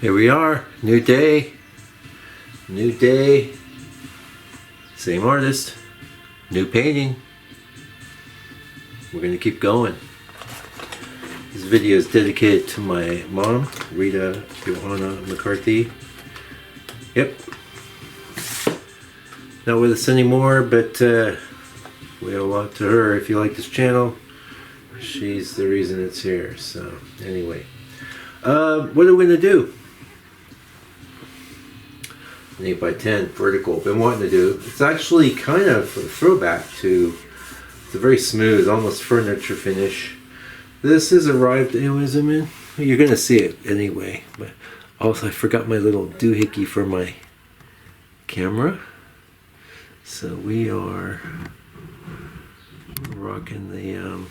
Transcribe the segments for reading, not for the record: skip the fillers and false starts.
Here we are, new day, same artist, new painting. We're gonna keep going. This video is dedicated to my mom, Rita Johanna McCarthy. Yep, not with us anymore, but we owe a lot to her. If you like this channel, she's the reason it's here. So anyway, what are we gonna do? An 8x10 vertical. Been wanting to do. It's actually kind of a throwback to. It's a very smooth, almost furniture finish. This has arrived. Zoom in. You're gonna see it anyway. But also, I forgot my little doohickey for my camera. So we are rocking the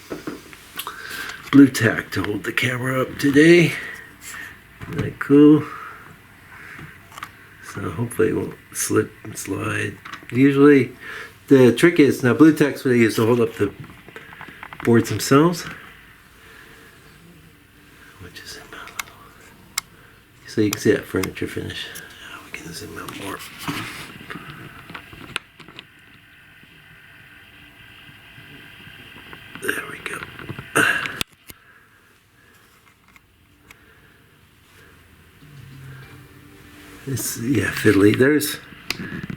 blue tack to hold the camera up today. Isn't that cool? So hopefully it won't slip and slide. Usually the trick is, now blue tack's what I use to hold up the boards themselves. Which is zoom out a little. So you can see that furniture finish. We can zoom out more. There we go. It's, yeah, fiddly.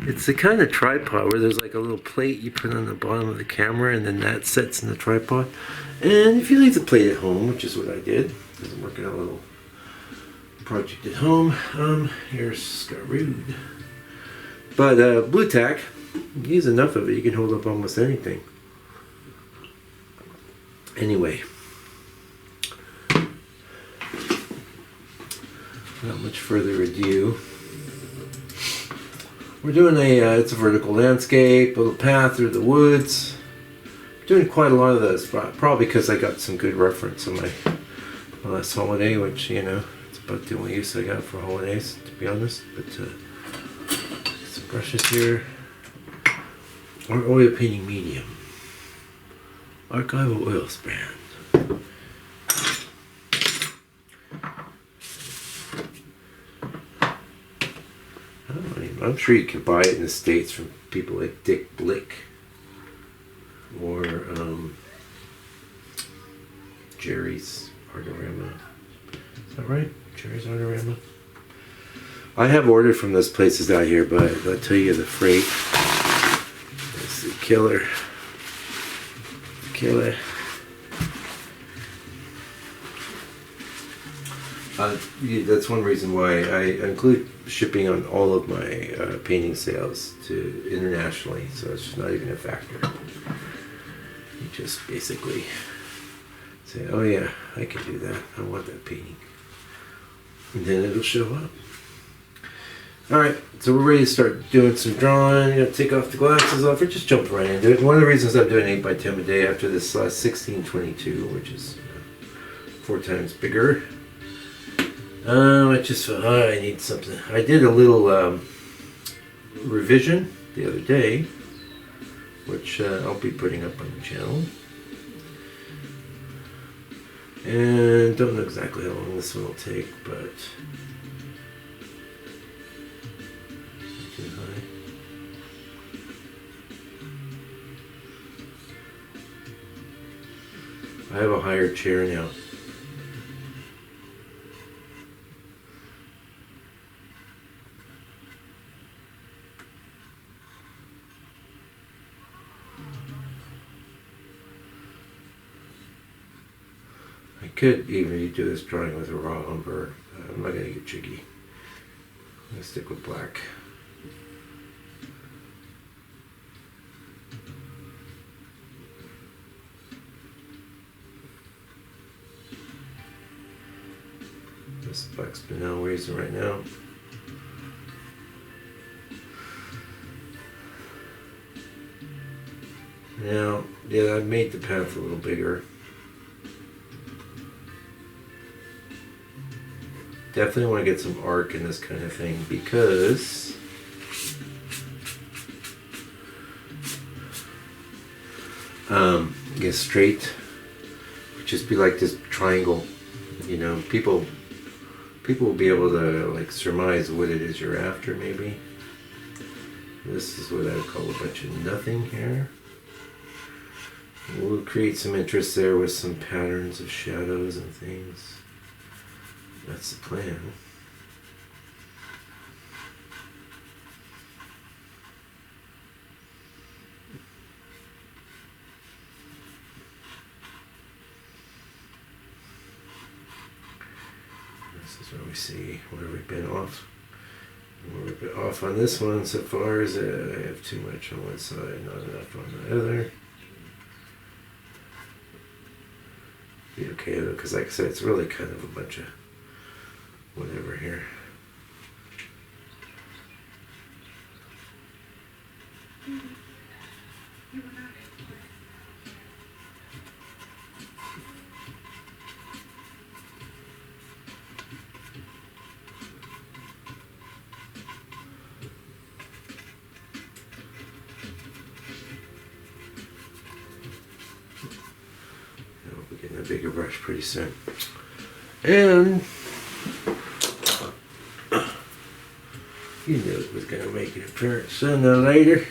It's the kind of tripod where there's like a little plate you put on the bottom of the camera and then that sets in the tripod. And if you leave the plate at home, which is what I did, because I'm working on a little project at home, here's Scarrood. But blue tack, you use enough of it, you can hold up almost anything. Anyway. Not much further ado. We're doing it's a vertical landscape, a little path through the woods. Doing quite a lot of this, probably because I got some good reference on my last holiday, which, you know, it's about the only use I got for holidays, to be honest. But some brushes here. Our oil painting medium. Archival oil brand. I'm sure you can buy it in the States from people like Dick Blick or Jerry's Artorama. Is that right? Jerry's Artorama? I have ordered from those places out here, but I'll tell you the freight is the killer. That's one reason why I include shipping on all of my painting sales to internationally, so it's just not even a factor. You just basically say, oh yeah, I can do that, I want that painting, and then it'll show up. Alright, so we're ready to start doing some drawing. I'm going to take off the glasses off, or just jump right into it. One of the reasons I'm doing 8x10 a day after this 1622, which is 4 times bigger. I just thought, I need something. I did a little revision the other day, which I'll be putting up on the channel. And don't know exactly how long this one will take, but not too high. I have a higher chair now. I could even do this drawing with a raw umber. I'm not going to get jiggy. I'm going to stick with black. This black's been out raising right now. Now, yeah, I made the path a little bigger. Definitely want to get some arc in this kind of thing because get straight would just be like this triangle, you know. People people will be able to like surmise what it is you're after, maybe. This is what I would call a bunch of nothing here. We'll create some interest there with some patterns of shadows and things. That's the plan. This is where we see where we've been off. We're a bit off on this one so far as I have too much on one side, not enough on the other. Be okay though, because like I said, it's really kind of a bunch of whatever here. Getting a bigger brush pretty soon. And you knew it was going to make an appearance sooner or later.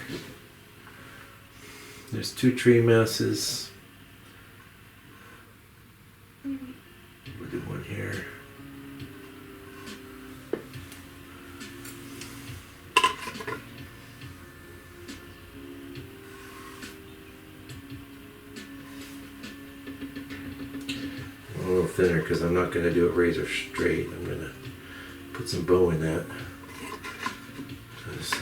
There's two tree masses. We'll do one here. A little thinner because I'm not going to do it razor straight. I'm going to put some bow in that. Just,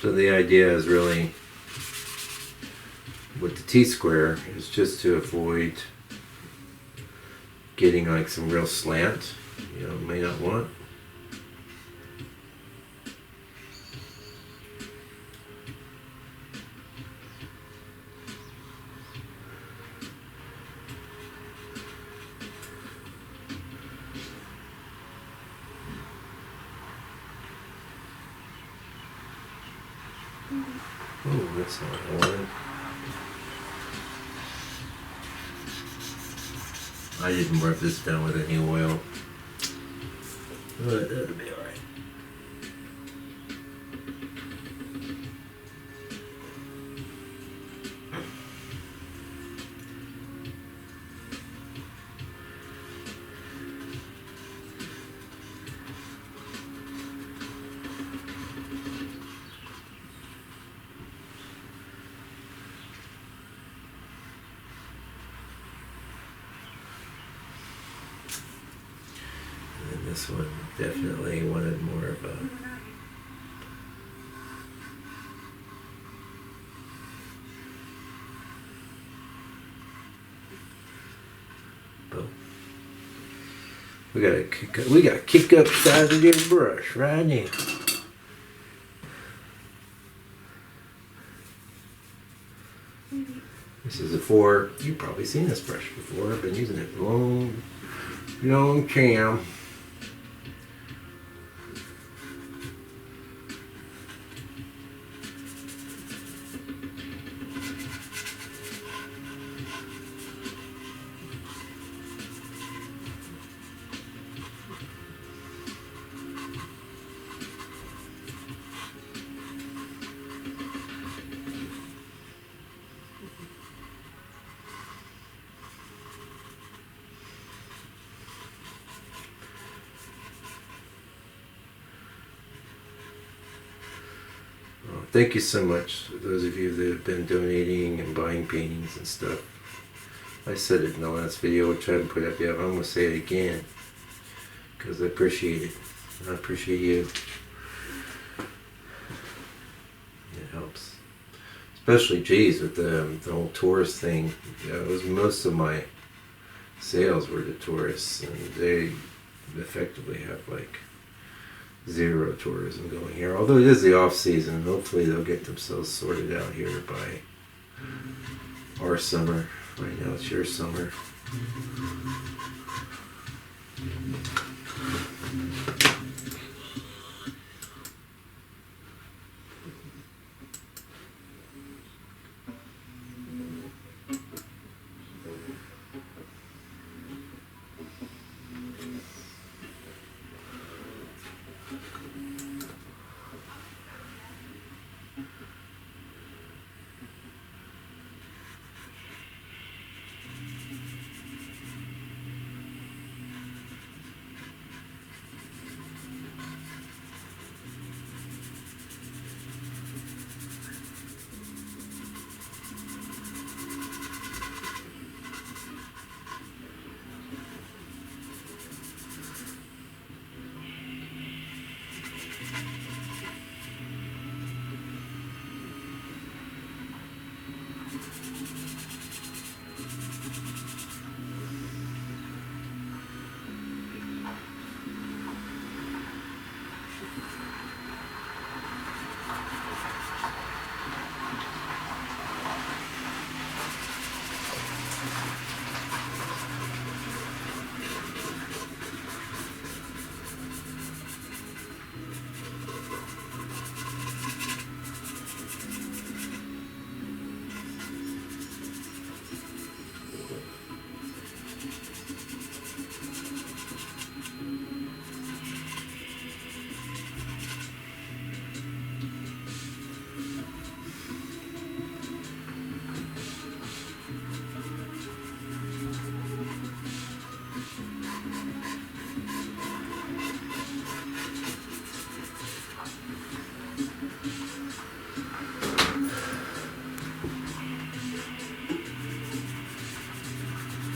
so the idea is really, with the T-square, is just to avoid getting like some real slant, you know, may not want. Oh, that's not what I wanted. I didn't rub this down with any oil, but that'll be alright. This one definitely wanted more of a bow. We gotta kick up the size of this brush right now. This is a 4. You've probably seen this brush before. I've been using it for a long time. Thank you so much, those of you that have been donating and buying paintings and stuff. I said it in the last video, which I haven't put up yet. I'm going to say it again, because I appreciate it. I appreciate you. It helps. Especially, geez, with the whole tourist thing. You know, it was most of my sales were to tourists, and they effectively have like zero tourism going here. Although it is the off season, hopefully they'll get themselves sorted out here by our summer. Right now it's your summer.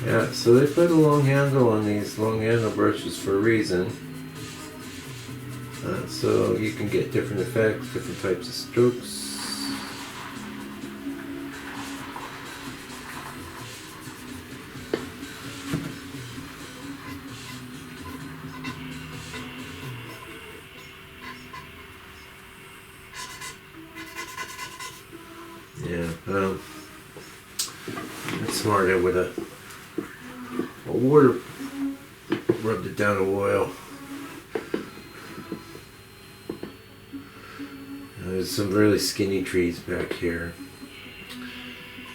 Yeah, so they put a long handle on these long handle brushes for a reason. So you can get different effects, different types of strokes. Yeah, it's smarter with a water, rubbed it down with oil. There's some really skinny trees back here.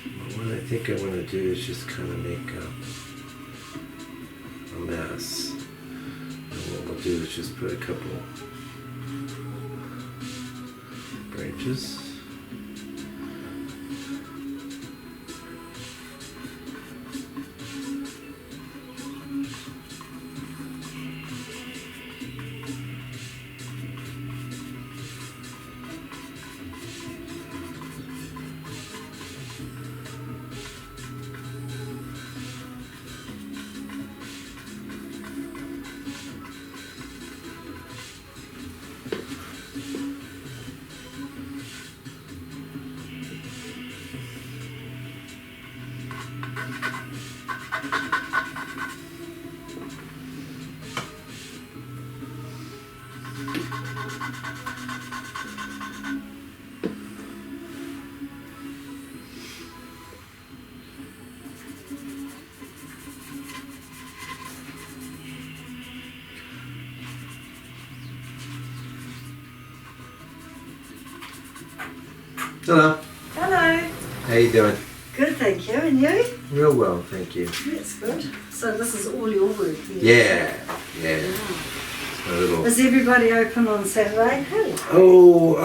But what I think I want to do is just kind of make a mess. And what we'll do is just put a couple branches. Hello. Hello. How you doing? Good, thank you. And you? Real well, thank you. That's good. So this is all your work here? Yeah. A little. Is everybody open on Saturday? Oh,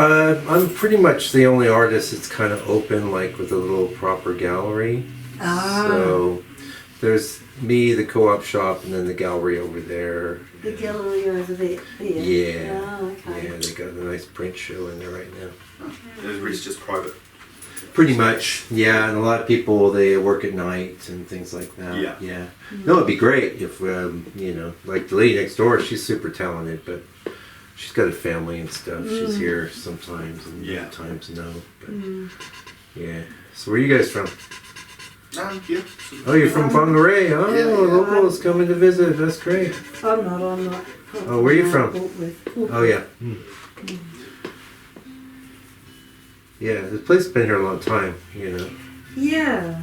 I'm pretty much the only artist that's kind of open, like with a little proper gallery. Ah. So there's me, the co-op shop, and then the gallery over there. The gallery over there. Yeah. Oh, okay. Yeah, they got a nice print show in there right now. And it's just private. Pretty much, yeah. And a lot of people, they work at night and things like that. Yeah. No, it'd be great if, like the lady next door, she's super talented, but she's got a family and stuff. She's here sometimes and Yeah. times no. But yeah. So where are you guys from? No, yeah. Oh, you're from Bangaree. Oh, Yeah, yeah. locals coming to visit. That's great. I'm not. Oh, where are you from? Portwith. Oh, yeah. Yeah, this place has been here a long time, you know. Yeah.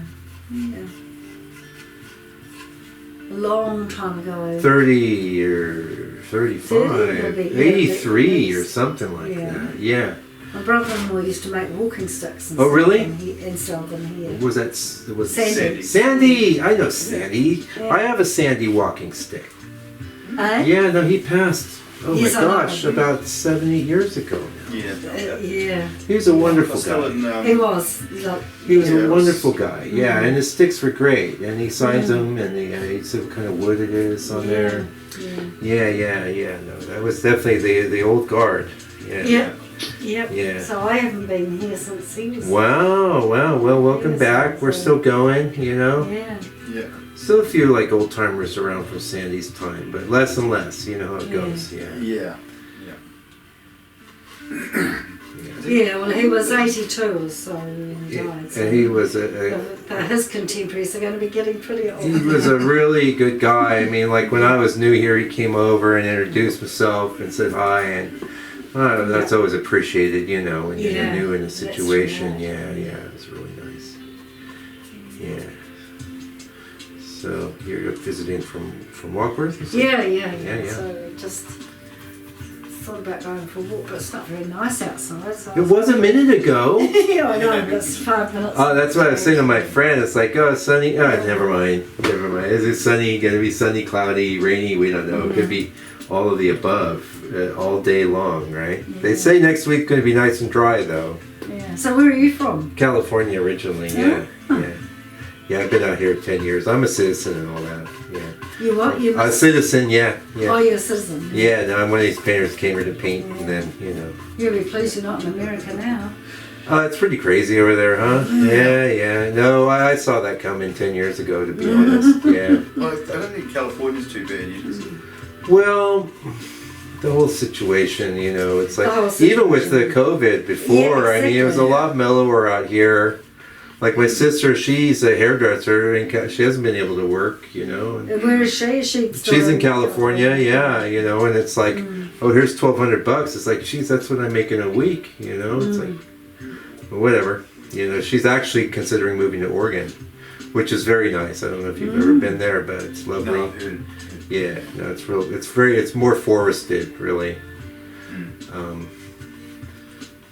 A long time ago. 30 or 35, 30, 83 or something like Yeah. that. Yeah. My brother-in-law used to make walking sticks. And Oh, really? And sell them here. Was that was Sandy. Sandy? I know Sandy. Yeah. I have a Sandy walking stick. Eh? Yeah, no, he passed. Oh Yes, my I know. gosh, about 70 years ago. Yeah. Yeah. He was a wonderful Still guy. in, He was. Like, He was Yeah, a it wonderful was- guy. Yeah, and his sticks were great. And he signs them, and he said what kind of wood it is on there. Yeah. No, that was definitely the old guard. Yeah. Yep. Yeah. So I haven't been here since he was. Wow. Well, welcome Yes, back. We're so- still going, you know. Yeah. Yeah. Still a few like old timers around from Sandy's time, but less and less. You know how it Yeah. goes. Yeah. Yeah. Yeah, well, he was 82, so he Yeah, died. So and he was a his contemporaries are going to be getting pretty old. he was a really good guy. I mean, like when I was new here, he came over and introduced himself and said hi, and that's always appreciated, you know, when you're Yeah, new in a that's situation. right. Yeah, it's really nice. Yeah. So you're visiting from Walkworth? you said? Yeah. So just thought about going for a walk, but it's not very nice outside. So It was a minute ago. Yeah, I know, but it's 5 minutes. Oh, that's what I was saying to my friend. It's like, oh, it's sunny. Oh, never mind. Is it sunny? Going to be sunny, cloudy, rainy? We don't know. It could be all of the above all day long, right? Yeah. They say next week's going to be nice and dry, though. Yeah. So where are you from? California originally, yeah. Yeah, I've been out here 10 years. I'm a citizen and all that, yeah. You what? You A citizen, yeah. Oh, you're a citizen. Yeah, no, I'm one of these painters came here to paint, and then, you know. You'll be pleased you're not in America now. It's pretty crazy over there, huh? Yeah. No, I saw that coming 10 years ago, to be honest. Yeah. Well, I don't think California's too bad. You just Well, the whole situation, you know, it's like, The whole even with the situation. COVID before, Yeah, I mean, it was a exactly. lot mellower out here. Like my sister, she's a hairdresser, and she hasn't been able to work, you know. And Where is she? she's in California, yeah, you know, and it's like, oh, here's $1,200. It's like, geez, that's what I make in a week, you know. It's like, well, whatever, you know. She's actually considering moving to Oregon, which is very nice. I don't know if you've ever been there, but it's lovely. no, I've heard. Yeah, no, it's more forested, really.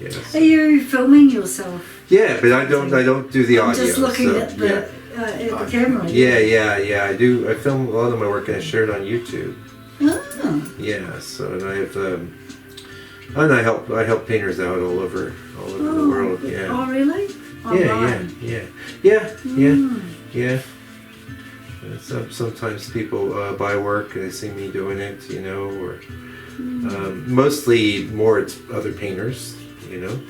Yes. Are you filming yourself? Yeah, but I don't do the I'm audio. just looking so, at the camera. Yeah. I do. I film a lot of my work and I share it on YouTube. Oh. Yeah. So and I have and I help painters out all over the world. Yeah. Oh, really? Online. Yeah. Sometimes people buy work and they see me doing it, you know, or mostly more it's other painters, you know,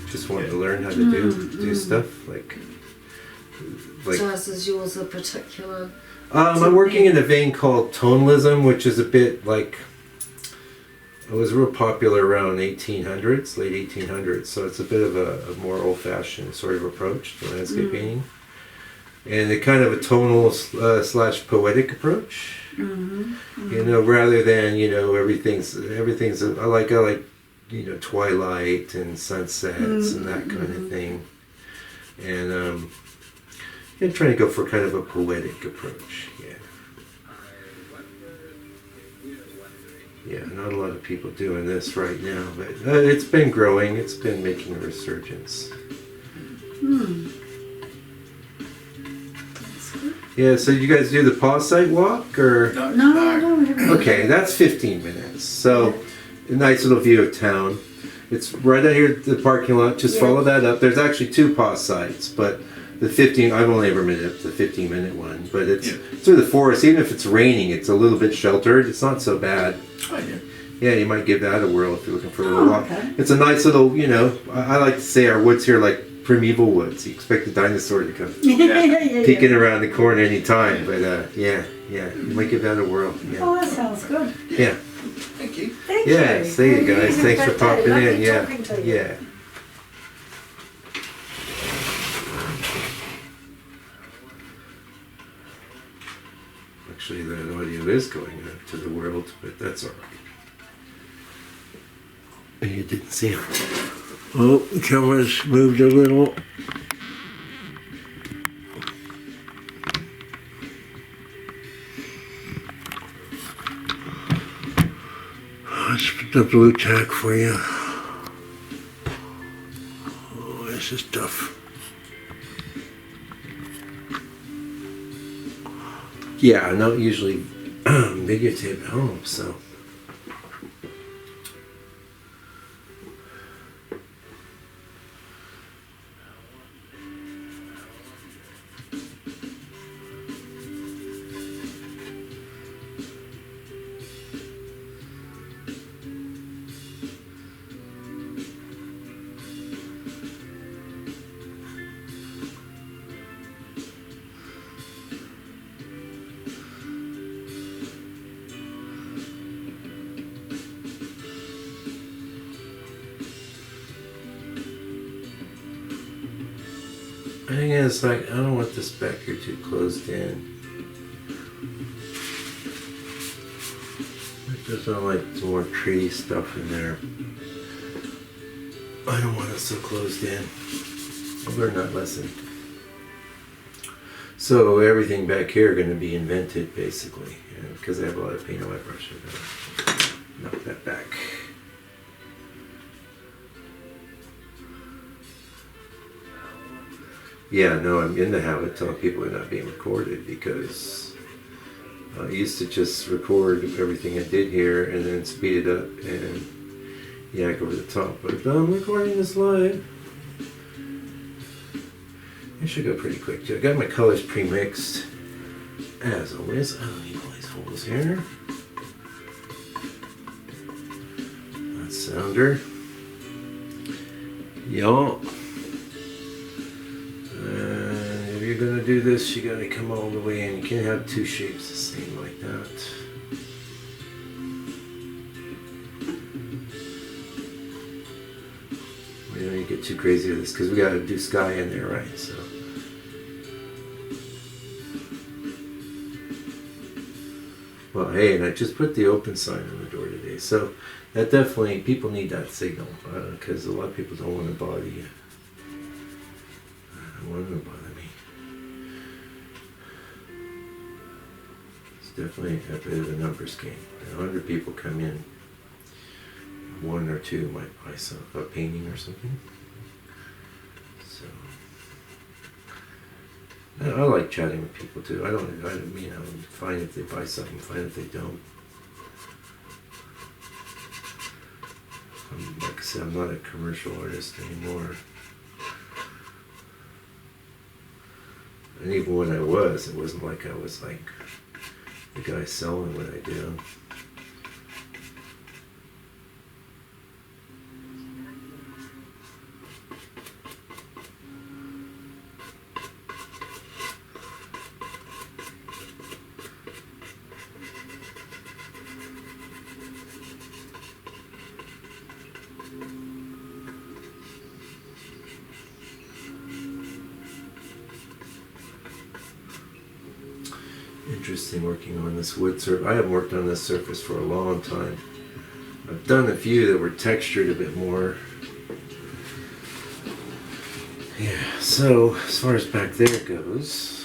just want to learn how to do stuff like. So is yours a particular? I'm working in a vein called tonalism, which is a bit like. It was real popular around 1800s, late 1800s, so it's a bit of a more old-fashioned sort of approach to landscape painting. And a kind of a tonal slash poetic approach, you know, rather than, you know, everything's I like you know, twilight and sunsets and that kind of thing, and I'm trying to go for kind of a poetic approach. Yeah, not a lot of people doing this right now, but it's been growing. It's been making a resurgence. Yeah, so you guys do the pause site walk, or? No, I don't have any. Okay, that's 15 minutes. So, a nice little view of town. It's right out here at the parking lot. Just follow that up. There's actually 2 pause sites, but the 15, I've only ever made it the 15-minute one. But it's through the forest. Even if it's raining, it's a little bit sheltered. It's not so bad. Oh, yeah. Yeah, you might give that a whirl if you're looking for a little walk. Okay. It's a nice little, you know, I like to say our woods here are like primeval woods. You expect a dinosaur to come peeking around the corner any time, but yeah, you might give that a whirl. Yeah. Oh, that sounds good. Yeah. Thank you. Thank you. Yeah, see you guys. Have a Thanks for great day. popping Lovely in. Yeah. talking to you. Yeah. Actually, that audio is going out to the world, but that's all right. You didn't see him. Oh, the camera's moved a little. Let's put the blue tack for you. Oh, this is tough. Yeah, I don't usually videotape at home, so. I think it's like, I don't want this back here too closed in. I just don't like some more tree stuff in there. I don't want it so closed in. I've learned that lesson. So everything back here going to be invented basically, because I have a lot of paint on my brush. I'm going to knock that back. Yeah, no, I'm in the habit of telling people they're not being recorded because I used to just record everything I did here and then speed it up and yak over the top. But if I'm recording this live, it should go pretty quick too. I got my colors pre-mixed, as always. I don't need all these holes here. That's sounder. Y'all. If you're gonna do this, you gotta come all the way in. You can't have two shapes the same like that. We don't need to get too crazy with this because we gotta do sky in there, right? So. Well, hey, and I just put the open sign on the door today, so that definitely, people need that signal because a lot of people don't want to bother you. I don't want them to bother me. It's definitely a bit of a numbers game. 100 people come in, one or two might buy a painting or something. So I like chatting with people too. I mean, I'm fine if they buy something, fine if they don't. Like I said, I'm not a commercial artist anymore. And even when I was, it wasn't like I was like the guy selling what I do. Interesting working on this wood surface. I haven't worked on this surface for a long time. I've done a few that were textured a bit more. Yeah, so as far as back there goes,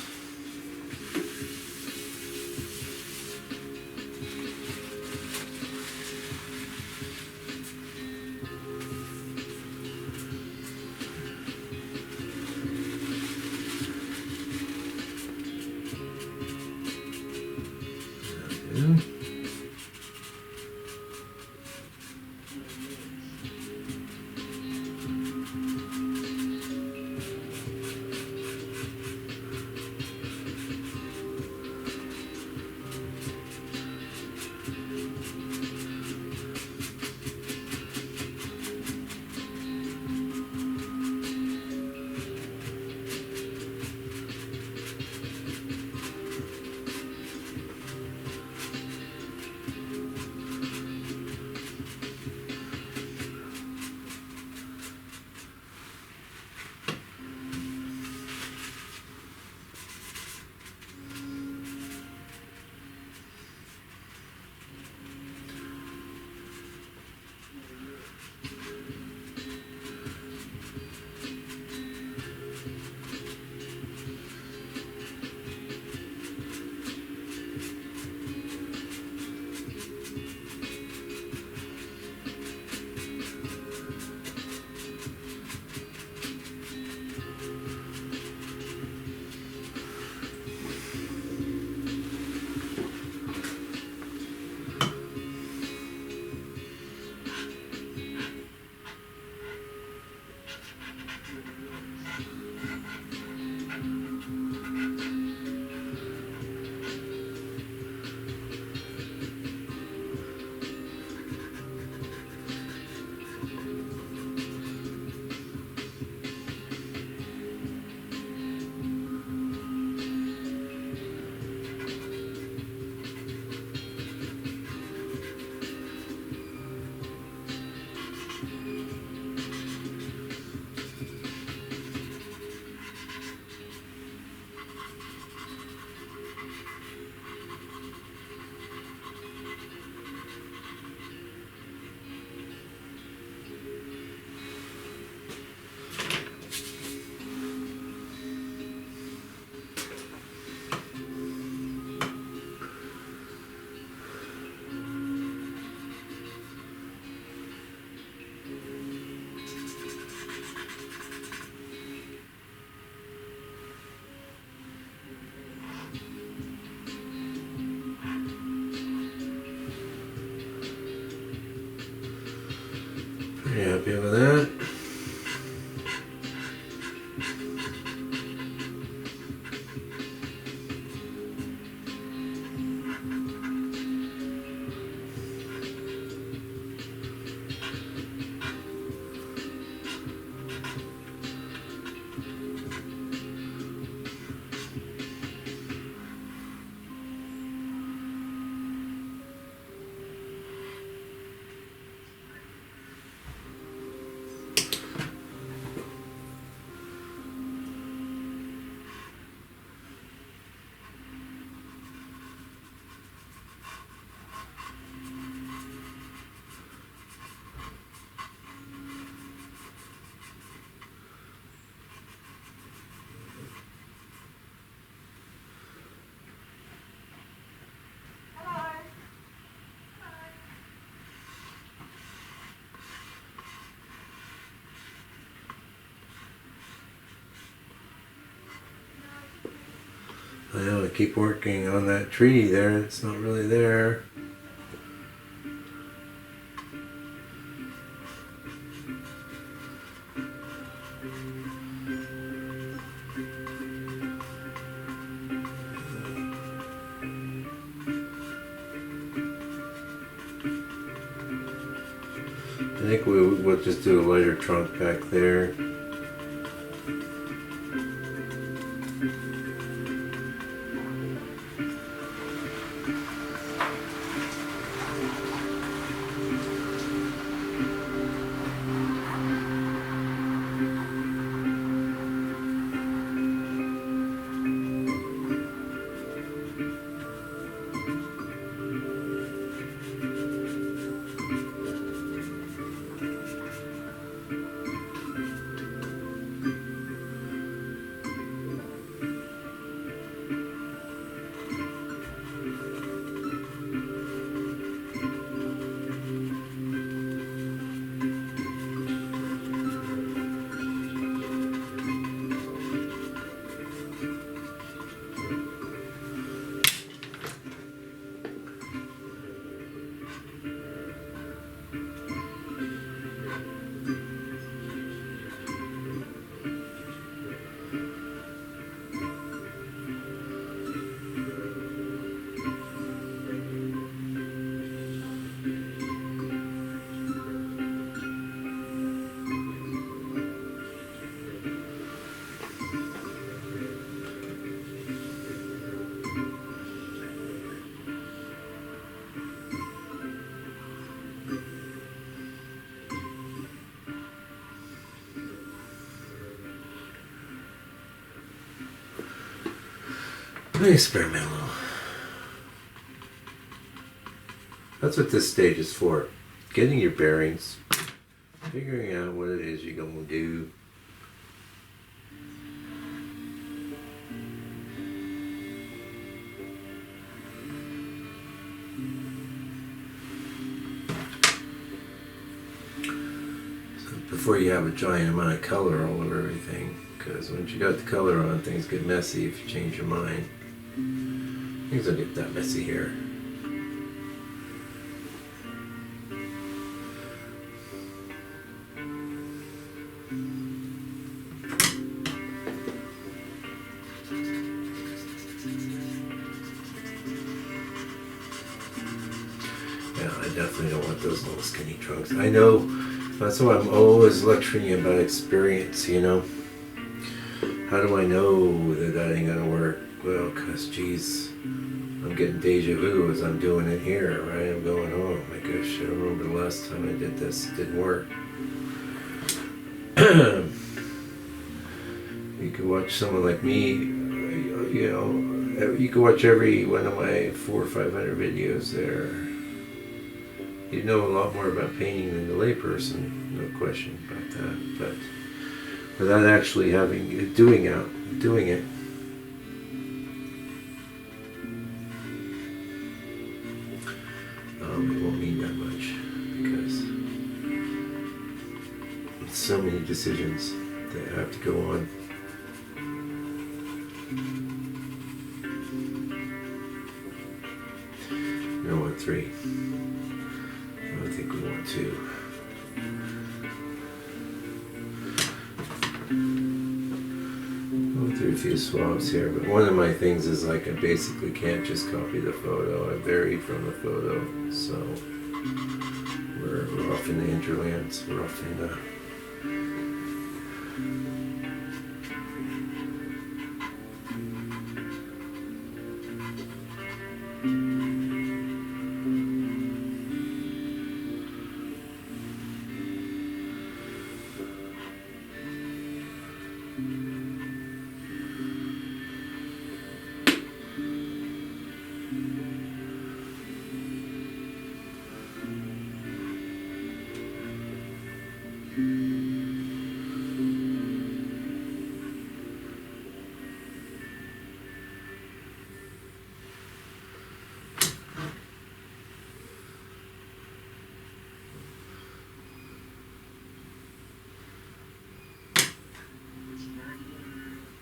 happy with that. I know, I keep working on that tree there, it's not really there. I think we'll just do a lighter trunk back there. Experimental. That's what this stage is for. Getting your bearings, figuring out what it is you're going to do. So before you have a giant amount of color all over everything, because once you got the color on, things get messy if you change your mind. Things don't get that messy here. Yeah, I definitely don't want those little skinny trunks. I know, that's why I'm always lecturing you about experience, you know. How do I know that that ain't gonna work? Well, cause geez, I'm getting deja vu as I'm doing it here, right? I'm going, oh my gosh, I remember the last time I did this, it didn't work. You could watch someone like me, you know, you could watch every one of my 400 or 500 videos there. You know a lot more about painting than the layperson, no question about that, but without actually having, doing it. It won't mean that much because it's so many decisions that have to go on. We don't want 3. I think we want 2. few swabs here, but one of my things is like I basically can't just copy the photo. I vary from the photo, so we're off in the hinterlands. We're off in the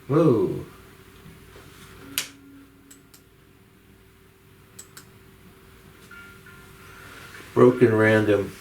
whoa. Broken random.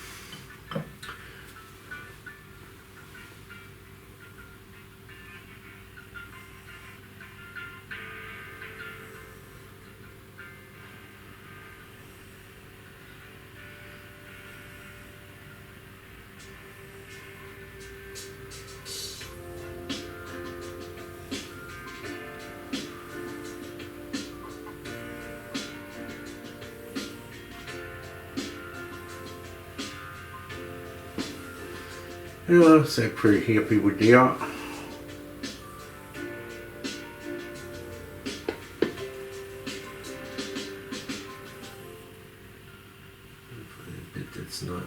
Yeah, so pretty happy with that. A bit that's not.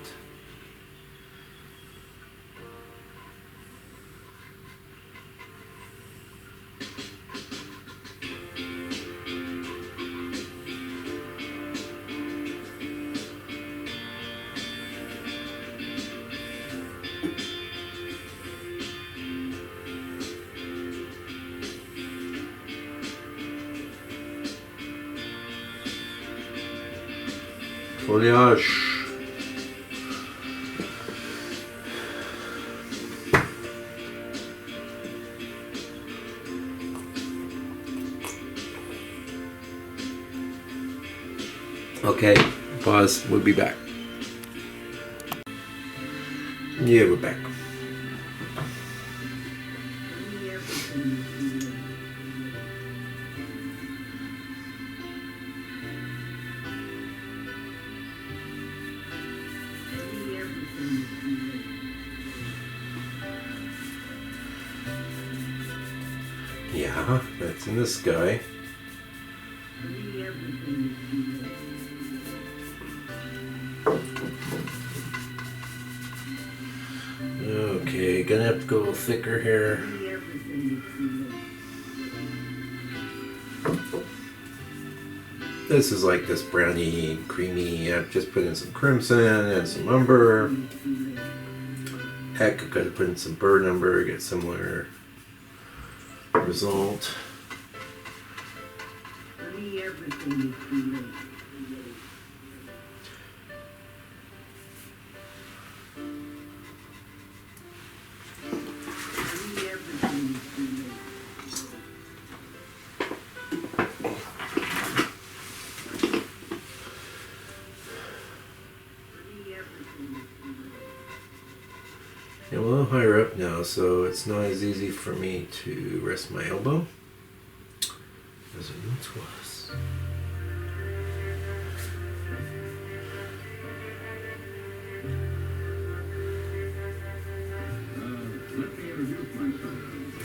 Foliage. Okay, pause. We'll be back. Yeah, we're back. Yeah, that's in the sky. Okay, gonna have to go a little thicker here. This is like this brownie, creamy. I've just put in some crimson and some umber. Heck, I could have put in some burr number, get similar result. I'm a little higher up now, so it's not as easy for me to rest my elbow as it once was.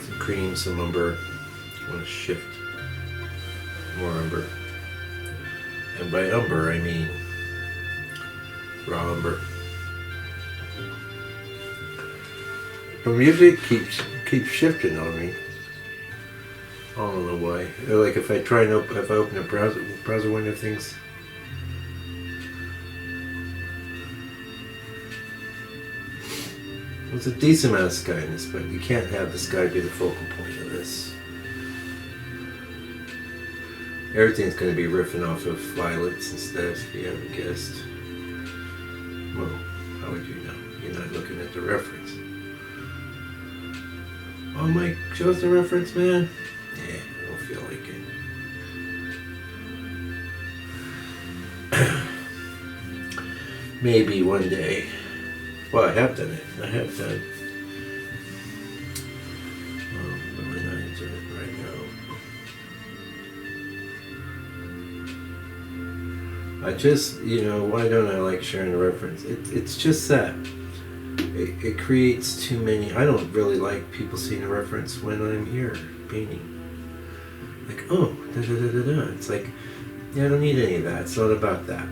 Some cream, some umber. I want to shift more umber. And by umber, I mean raw umber. The music keeps shifting on me. I don't know why. Like if I try and if I open a browser window, things. There's a decent amount of sky in this, but you can't have the sky be the focal point of this. Everything's going to be riffing off of violets instead, if you haven't guessed. Well, how would you know? You're not looking at the reference. Oh, Mike shows the reference, man. feel like it. Maybe one day. Well, I have done it. I have done. Well, but we're not into it right now. I just, why don't I like sharing a reference? It's just that. It creates too many. I don't really like people seeing a reference when I'm here painting. Like, oh, da da da da da. It's like, yeah, I don't need any of that. It's not about that.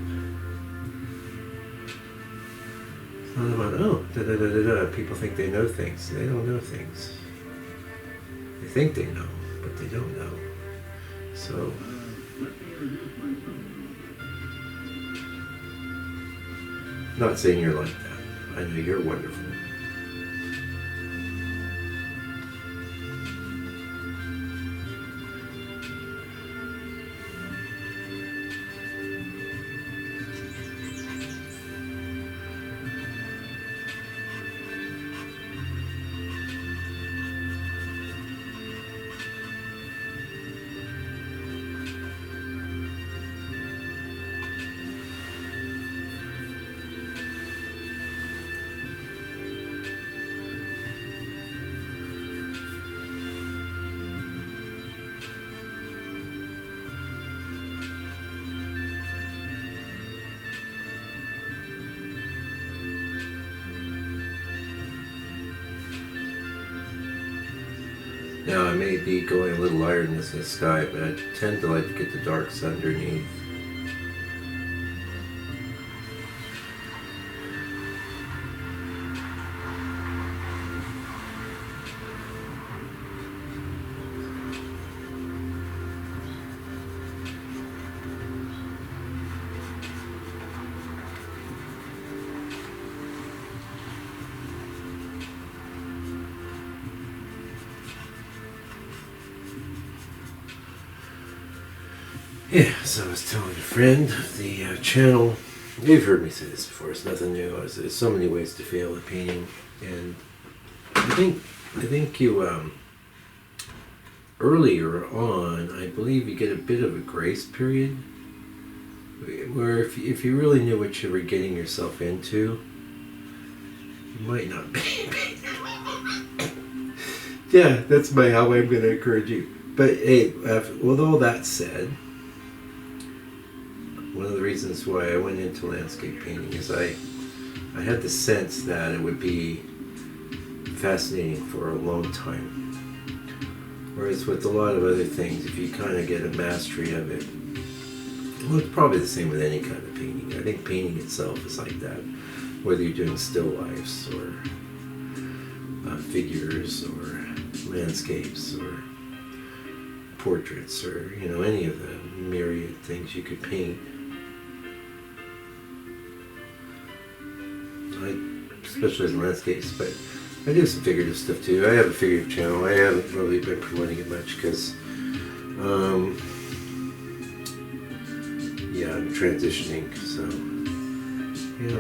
It's not about, oh, da da da da da. People think they know things. They don't know things. They think they know, but they don't know. So, not saying you're like that. I know you're wonderful. Now I may be going a little lighter than this in the sky, but I tend to like to get the darks underneath. Yeah, so I was telling a friend of the channel, you've heard me say this before, it's nothing new. There's so many ways to fail at painting, and I think you, earlier on, I believe you get a bit of a grace period, where if you really knew what you were getting yourself into, you might not be. Yeah, that's how I'm going to encourage you. But hey, with all that said, one of the reasons why I went into landscape painting is I had the sense that it would be fascinating for a long time. Whereas with a lot of other things, if you kind of get a mastery of it, well, it's probably the same with any kind of painting. I think painting itself is like that, whether you're doing still lifes or figures or landscapes or portraits or any of the myriad things you could paint. Especially in landscapes, but I do some figurative stuff too. I have a figurative channel. I haven't really been promoting it much because, yeah, I'm transitioning, so,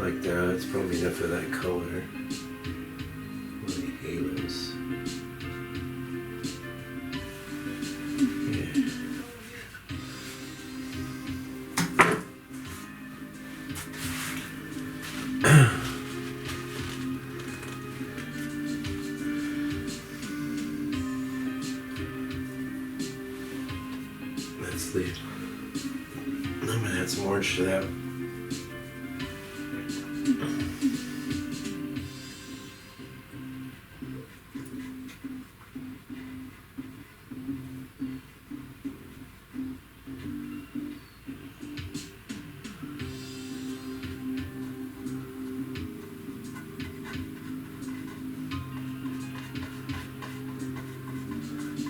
like that. It's probably enough of that color. What are the halos? I'm gonna add some orange to that.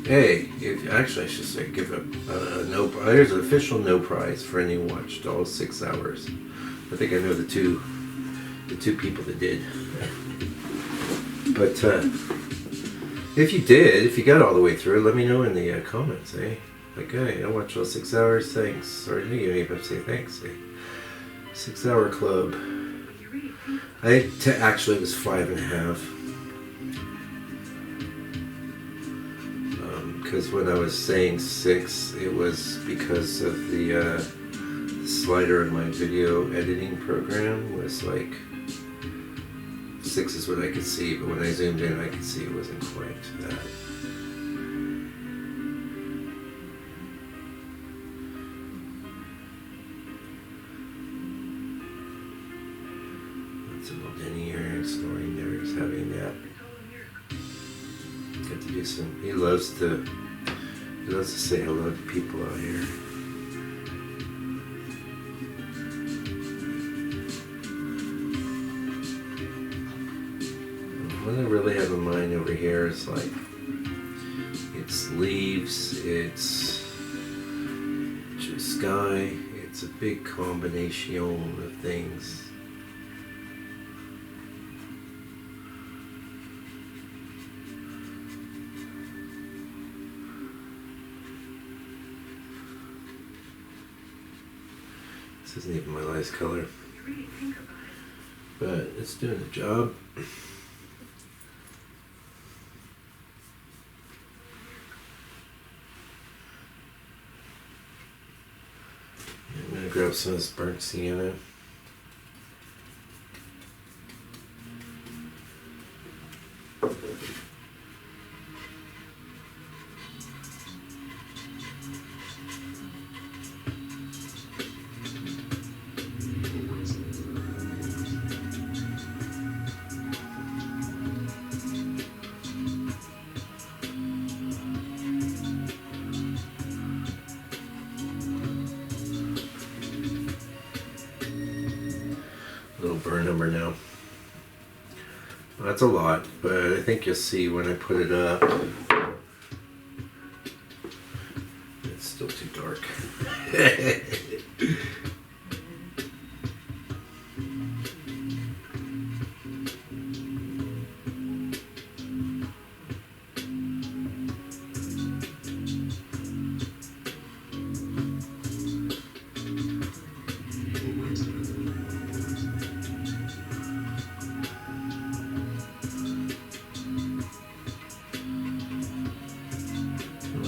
Hey, actually I should say give a no. There's an official no prize for anyone who watched all 6 hours. I think I know the two people that did. But if you got all the way through, let me know in the comments. Like, hey, I watched all 6 hours. Thanks. Or you don't even have to say thanks. 6 hour club. I think actually it was 5.5. because when I was saying 6, it was because of the slider in my video editing program was like 6 is what I could see, but when I zoomed in, I could see it wasn't quite that. That's a little Denny here snoring there. He's having that. Got to do some. He loves to say hello to people out here. What I really have in mind over here is like, it's leaves, it's just sky, it's a big combination of things. This isn't even my last color, but it's doing the job. I'm going to grab some of this burnt sienna. Little burn number now. Well, that's a lot, but I think you'll see when I put it up. It's still too dark.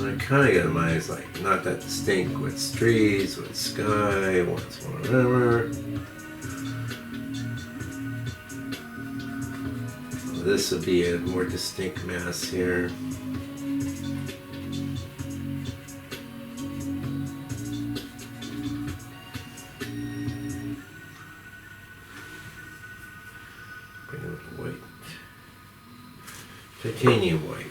I kind of got in mind, it's like not that distinct. What's trees, what's sky, what's whatever. So this would be a more distinct mass here. Bring it with white. Titanium white.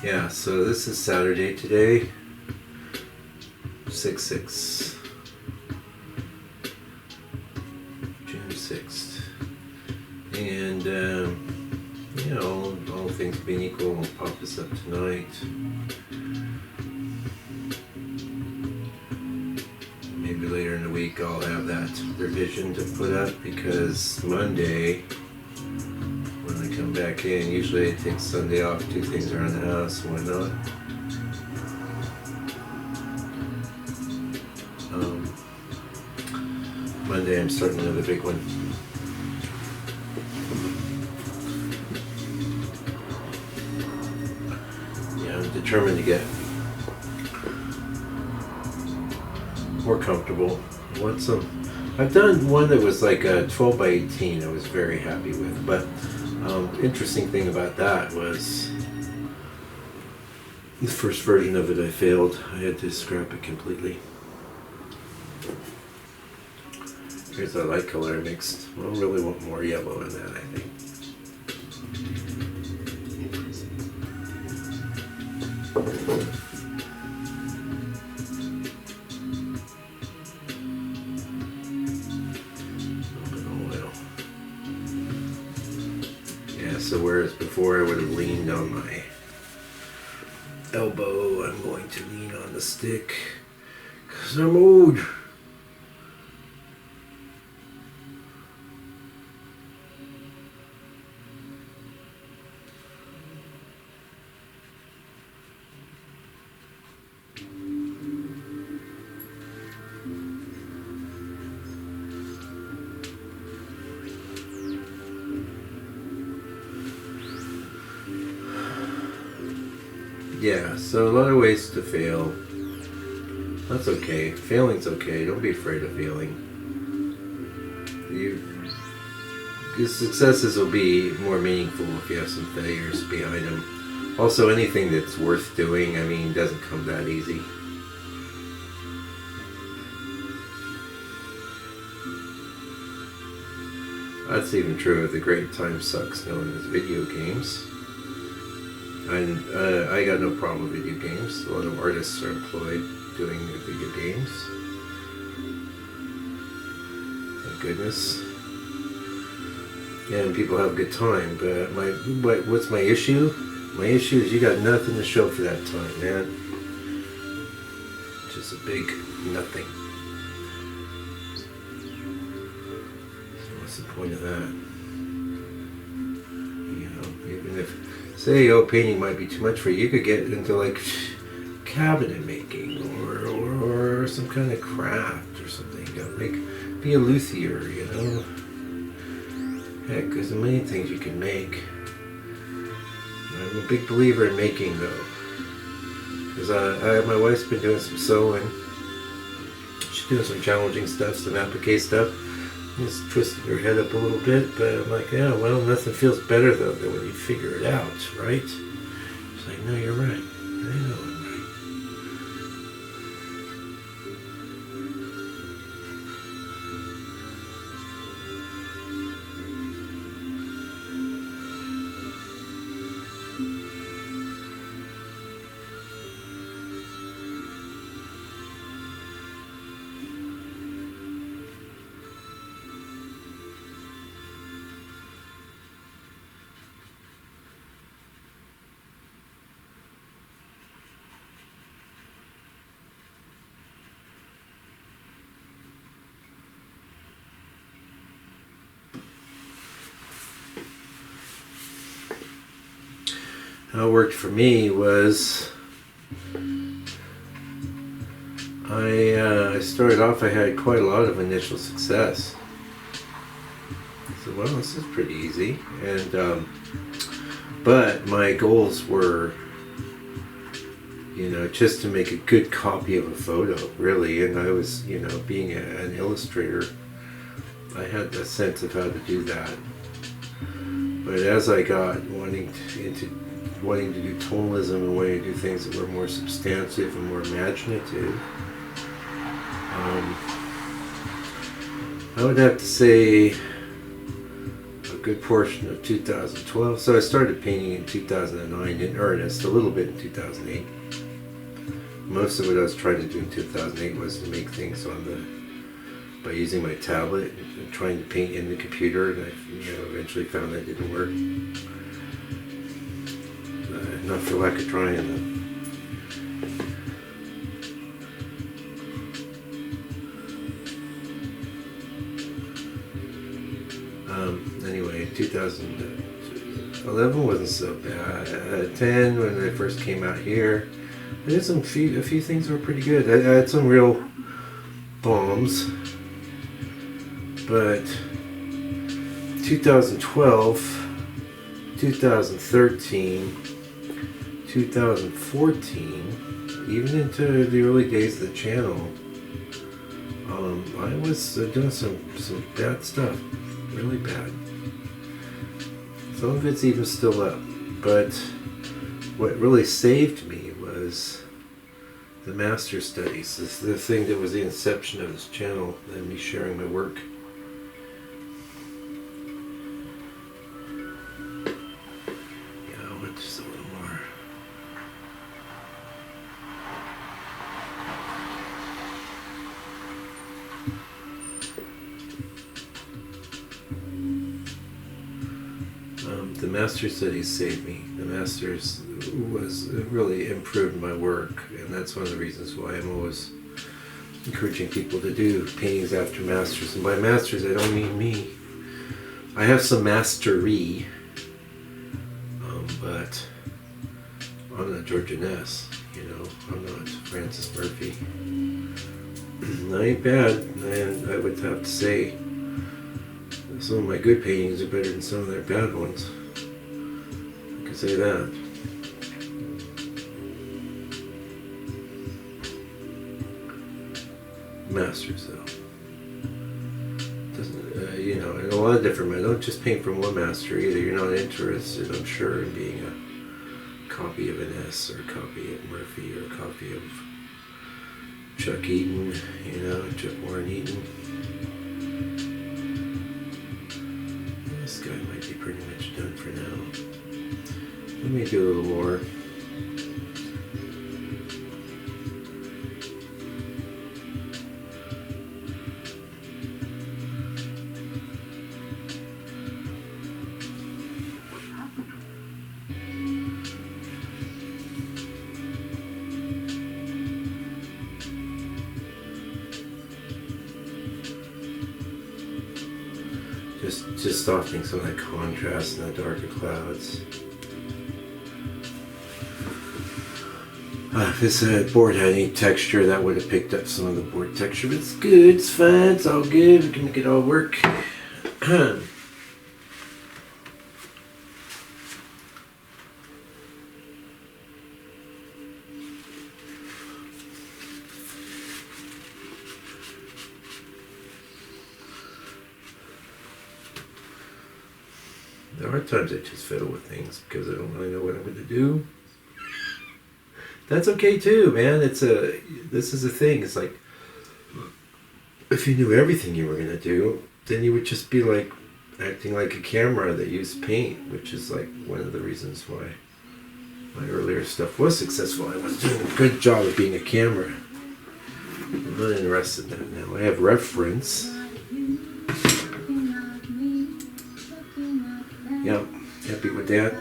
Yeah, so this is Saturday today, 6/6, June 6th, and you know, all things being equal, we'll pop this up tonight. Maybe later in the week I'll have that revision to put up, because Monday, when I come back in, usually I take Sunday off, do things around the house and whatnot. Monday I'm starting another big one. Yeah, I'm determined to get more comfortable. I want some. I've done one that was like a 12 by 18 I was very happy with, but interesting thing about that was the first version of it I failed. I had to scrap it completely. Here's that light color I mixed. I really want more yellow in that, I think. So whereas before I would have leaned on my elbow, I'm going to lean on the stick because I'm old. Yeah, so a lot of ways to fail. That's okay. Failing's okay. Don't be afraid of failing. Your successes will be more meaningful if you have some failures behind them. Also, anything that's worth doing, I mean, doesn't come that easy. That's even true of the great time sucks known as video games. And I got no problem with video games. A lot of artists are employed doing video games. Thank goodness. And people have a good time. But what's my issue? My issue is you got nothing to show for that time, man. Just a big nothing. So what's the point of that? You know, even if, say, painting might be too much for you, you could get into like cabinet making or some kind of craft or something. You know, be a luthier, you know. Heck, there's a million things you can make. I'm a big believer in making, though, because my wife's been doing some sewing. She's doing some challenging stuff, some applique stuff. Just twisting her head up a little bit, but I'm like, yeah, well, nothing feels better though than when you figure it out, right? She's like, no, you're right. I know I'm right. How it worked for me was I started off, I had quite a lot of initial success. I said, well, this is pretty easy. And but my goals were, you know, just to make a good copy of a photo, really. And I was, you know, being an illustrator, I had a sense of how to do that. But as I got wanting to do tonalism and wanting to do things that were more substantive and more imaginative, I would have to say a good portion of 2012. So I started painting in 2009 in earnest, a little bit in 2008. Most of what I was trying to do in 2008 was to make things by using my tablet and trying to paint in the computer, and I eventually found that didn't work. Not for lack of trying, though. Anyway, 2011 wasn't so bad. 10, when I first came out here, I did a few things that were pretty good. I had some real bombs, but 2012, 2013, 2014, even into the early days of the channel, I was doing some bad stuff, really bad. Some of it's even still up, but what really saved me was the master studies. This is the thing that was the inception of this channel and me sharing my work. Yeah, just a little more. The master studies saved me. The masters was really improved my work, and that's one of the reasons why I'm always encouraging people to do paintings after masters. And by masters, I don't mean me. I have some mastery, but I'm not Georgia Ness, you know. I'm not Francis Murphy. I ain't bad, and I would have to say some of my good paintings are better than some of their bad ones. I can say that. masters though. Doesn't you know, and a lot of different. I don't just paint from one master either. You're not interested, I'm sure, in being a copy of an S or a copy of Murphy or a copy of Chuck Eaton, you know, Chuck Warren Eaton. This guy might be pretty much done for now. Let me do a little more. Just softening some of that contrast in the darker clouds. If this board had any texture, that would have picked up some of the board texture, but it's good, it's fine, it's all good, we can make it all work. There are times I just fiddle with things because I don't really know what I'm going to do. That's okay too, man. This is a thing. It's like, if you knew everything you were going to do, then you would just be like acting like a camera that used paint, which is like one of the reasons why my earlier stuff was successful. I was doing a good job of being a camera. I'm not interested in that now. I have reference. Yep, happy with that.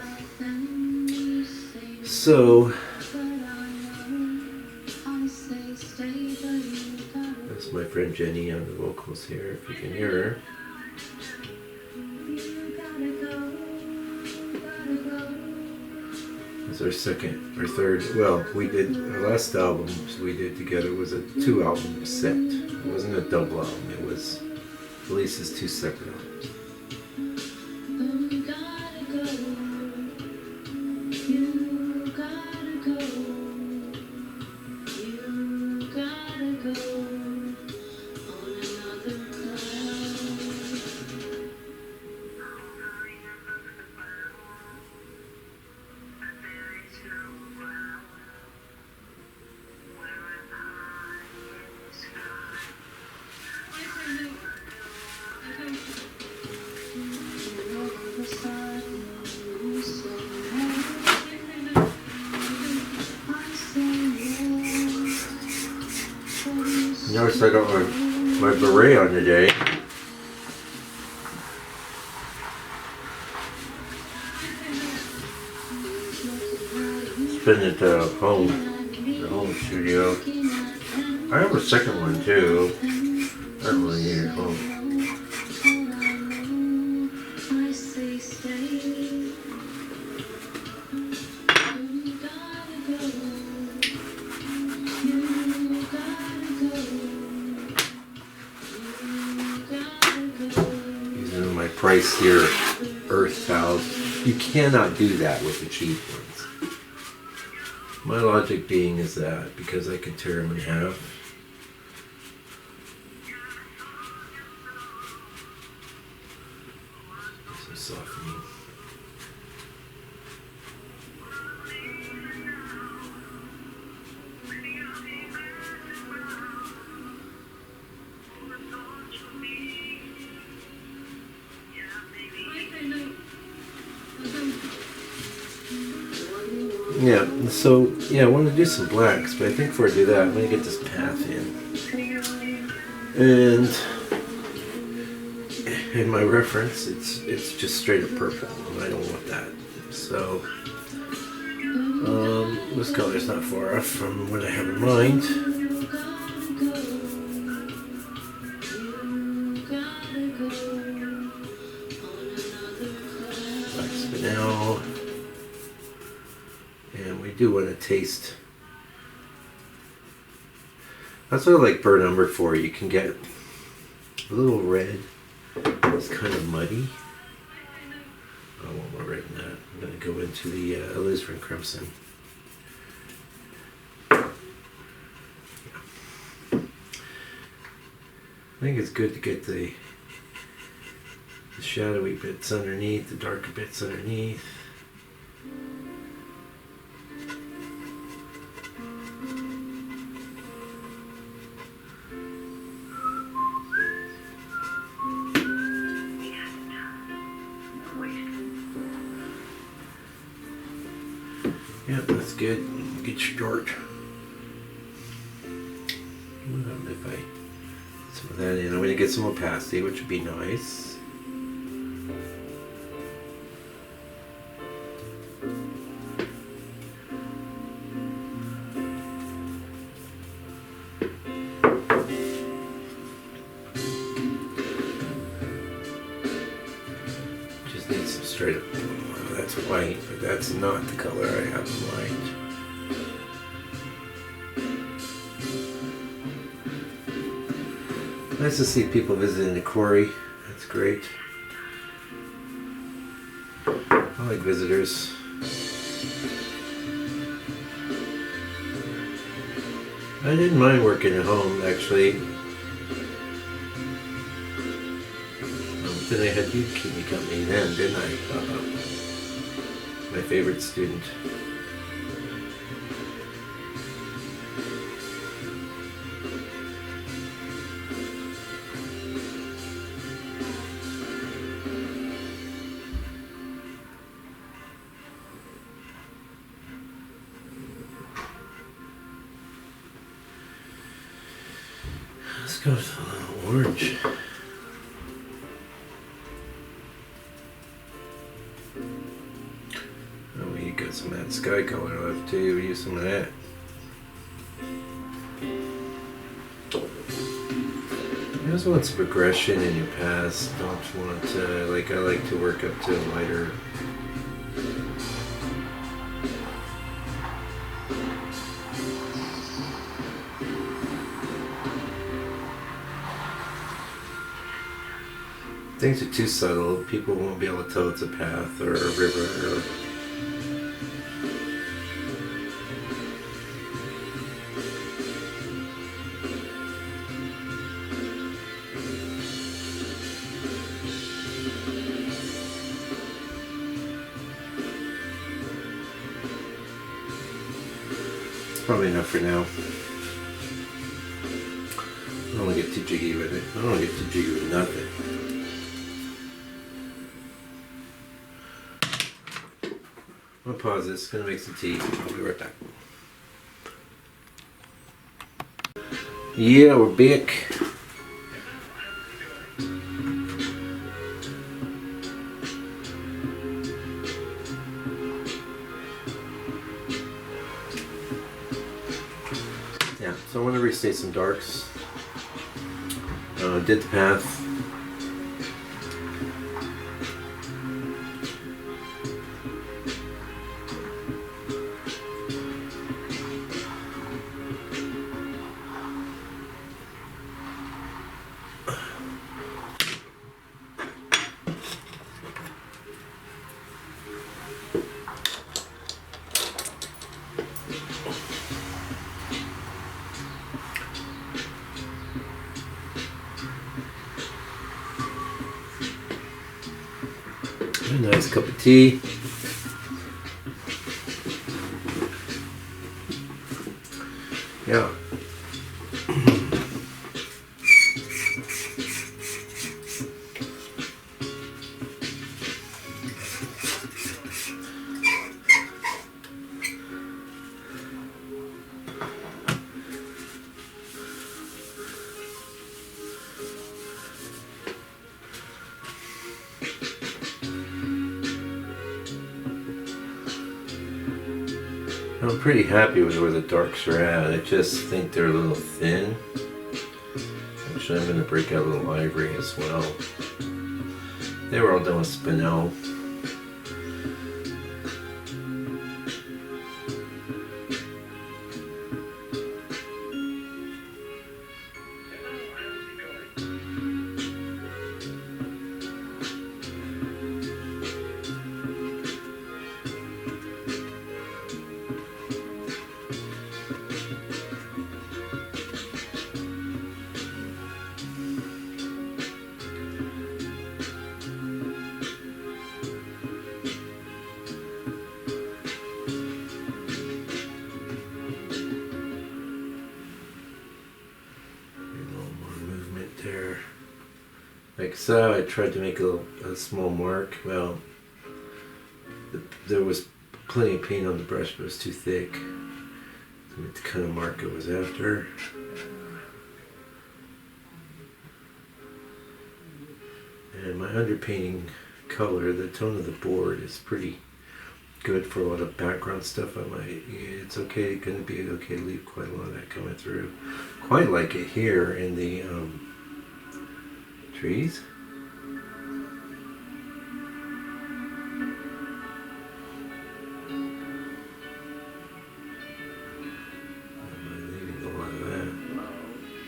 So, that's my friend Jenny on the vocals here, if you can hear her. It's our second or third. Well, we did our last album we did together was a 2-album set. It wasn't a double album. It was released as 2 separate albums. Notice I got my beret on today. It's been at the home studio. I have a second one too. I don't really need it at home. Pricier earth towels. You cannot do that with the cheap ones. My logic being is that because I can tear them in half. Some softening. Yeah, so yeah, I want to do some blacks, but I think before I do that, I'm going to get this path in. And in my reference, it's just straight up purple, and I don't want that. So this color's not far off from what I have in mind. Black spinel. And we do want to taste. That's what I like burr number 4. You can get a little red. It's kind of muddy. I want more red than that. I'm going to go into the alizarin crimson. think it's good to get the shadowy bits underneath, the darker bits underneath. Yep, that's good. Good start. If I some of that in, I'm going to get some opacity, which would be nice. Just need some straight up. That's white, but that's not the color I have in mind. Nice to see people visiting the quarry. That's great. I like visitors. I didn't mind working at home, actually. Then I had you keep me company then, didn't I? My favorite student. Let's go with a little orange. Oh, we got some of that sky color left too. We use some of that. You also want some progression in your paths. Don't want to, like, I like to work up to a lighter. Things are too subtle. People won't be able to tell it's a path or a river or. Probably enough for now. I don't want to get too jiggy with it. I don't want to get too jiggy with nothing. I'm gonna pause this. Gonna make some tea. I'll be right back. Yeah, we're back. Yeah, so I want to restate some darks. Did the path. A nice cup of tea. Yeah. I'm pretty happy with where the darks are at. I just think they're a little thin. Actually, I'm going to break out a little ivory as well. They were all done with spinel. like so. I tried to make a small mark. Well, there was plenty of paint on the brush, but it was too thick to make the kind of mark I was after. And my underpainting color, the tone of the board is pretty good for a lot of background stuff. It's okay, gonna be okay to leave quite a lot of that coming through. Quite like it here in the trees. I'm leaving a lot of that.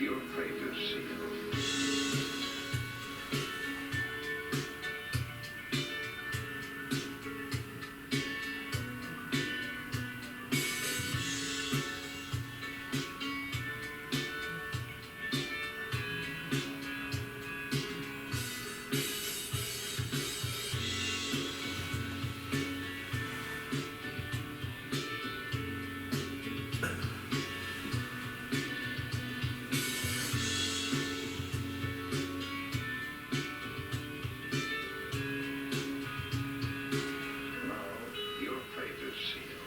Your fate is sealed. Your fate is sealed.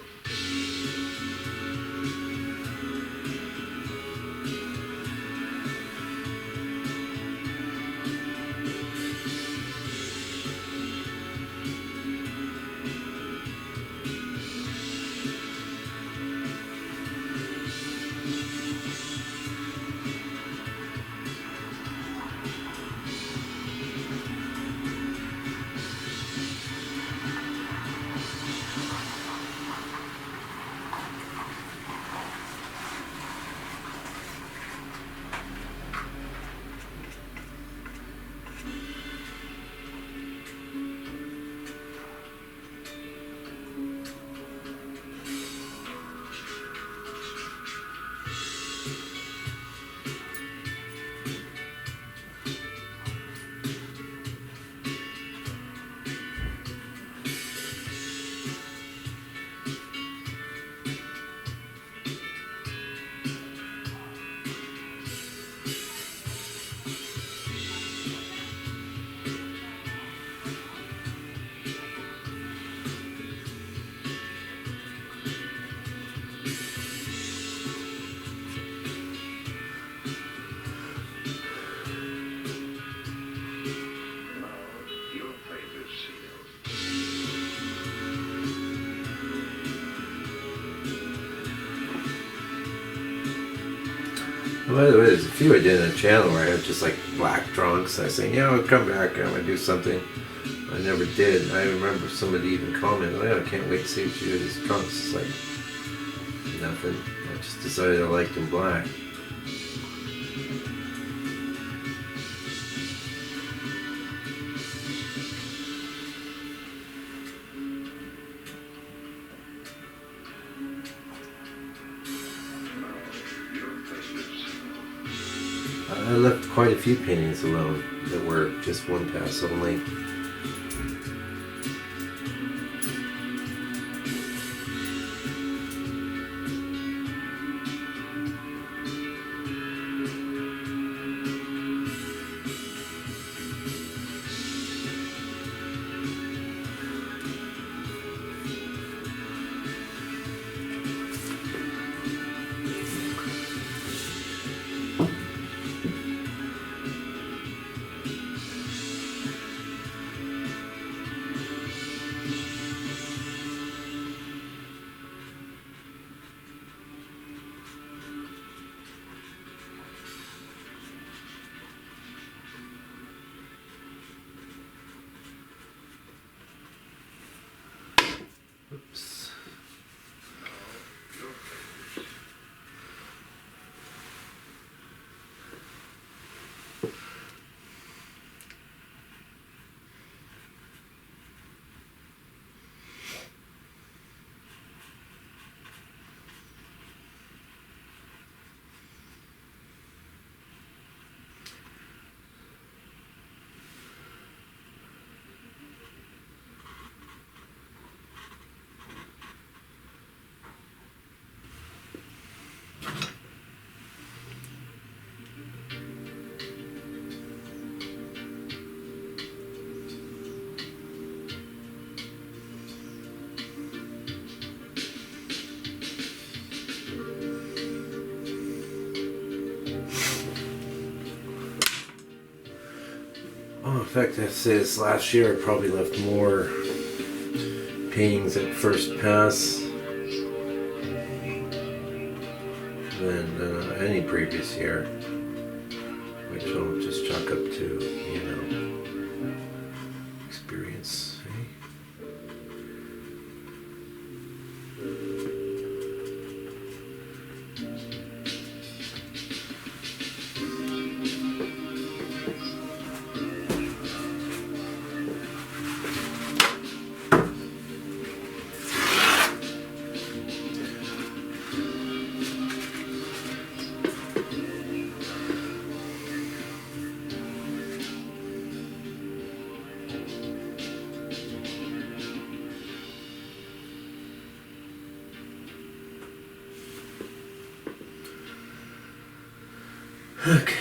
Your fate is sealed. And by the way, there's a few I did on the channel where I had just like black trunks. I say, yeah, I'll come back, I'm gonna do something. I never did. I remember somebody even commented, oh yeah, I can't wait to see what you do with these trunks. It's like nothing. I just decided I liked them black. Your fate is sealed. I left quite a few paintings alone that were just one pass only. Oops. Your fate is fact, I'd say this last year I probably left more paintings at first pass than any previous year, which I'll just chalk up to, experience. Okay.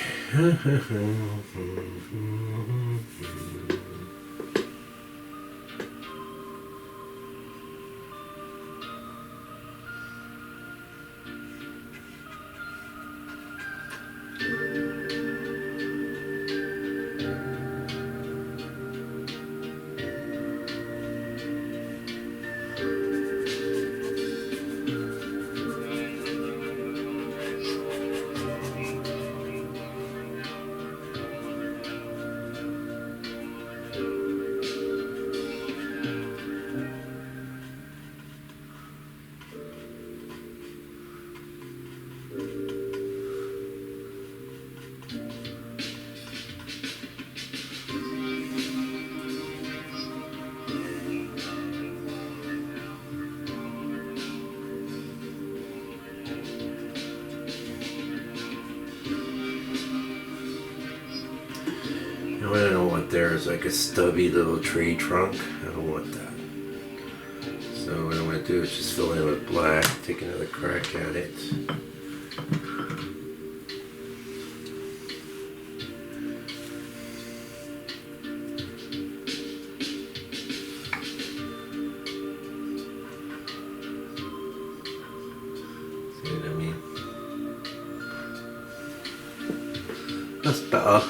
I don't know what there is, like a stubby little tree trunk. I don't want that. So what I'm going to do is just fill in with black, take another crack at it. See what I mean? That's better.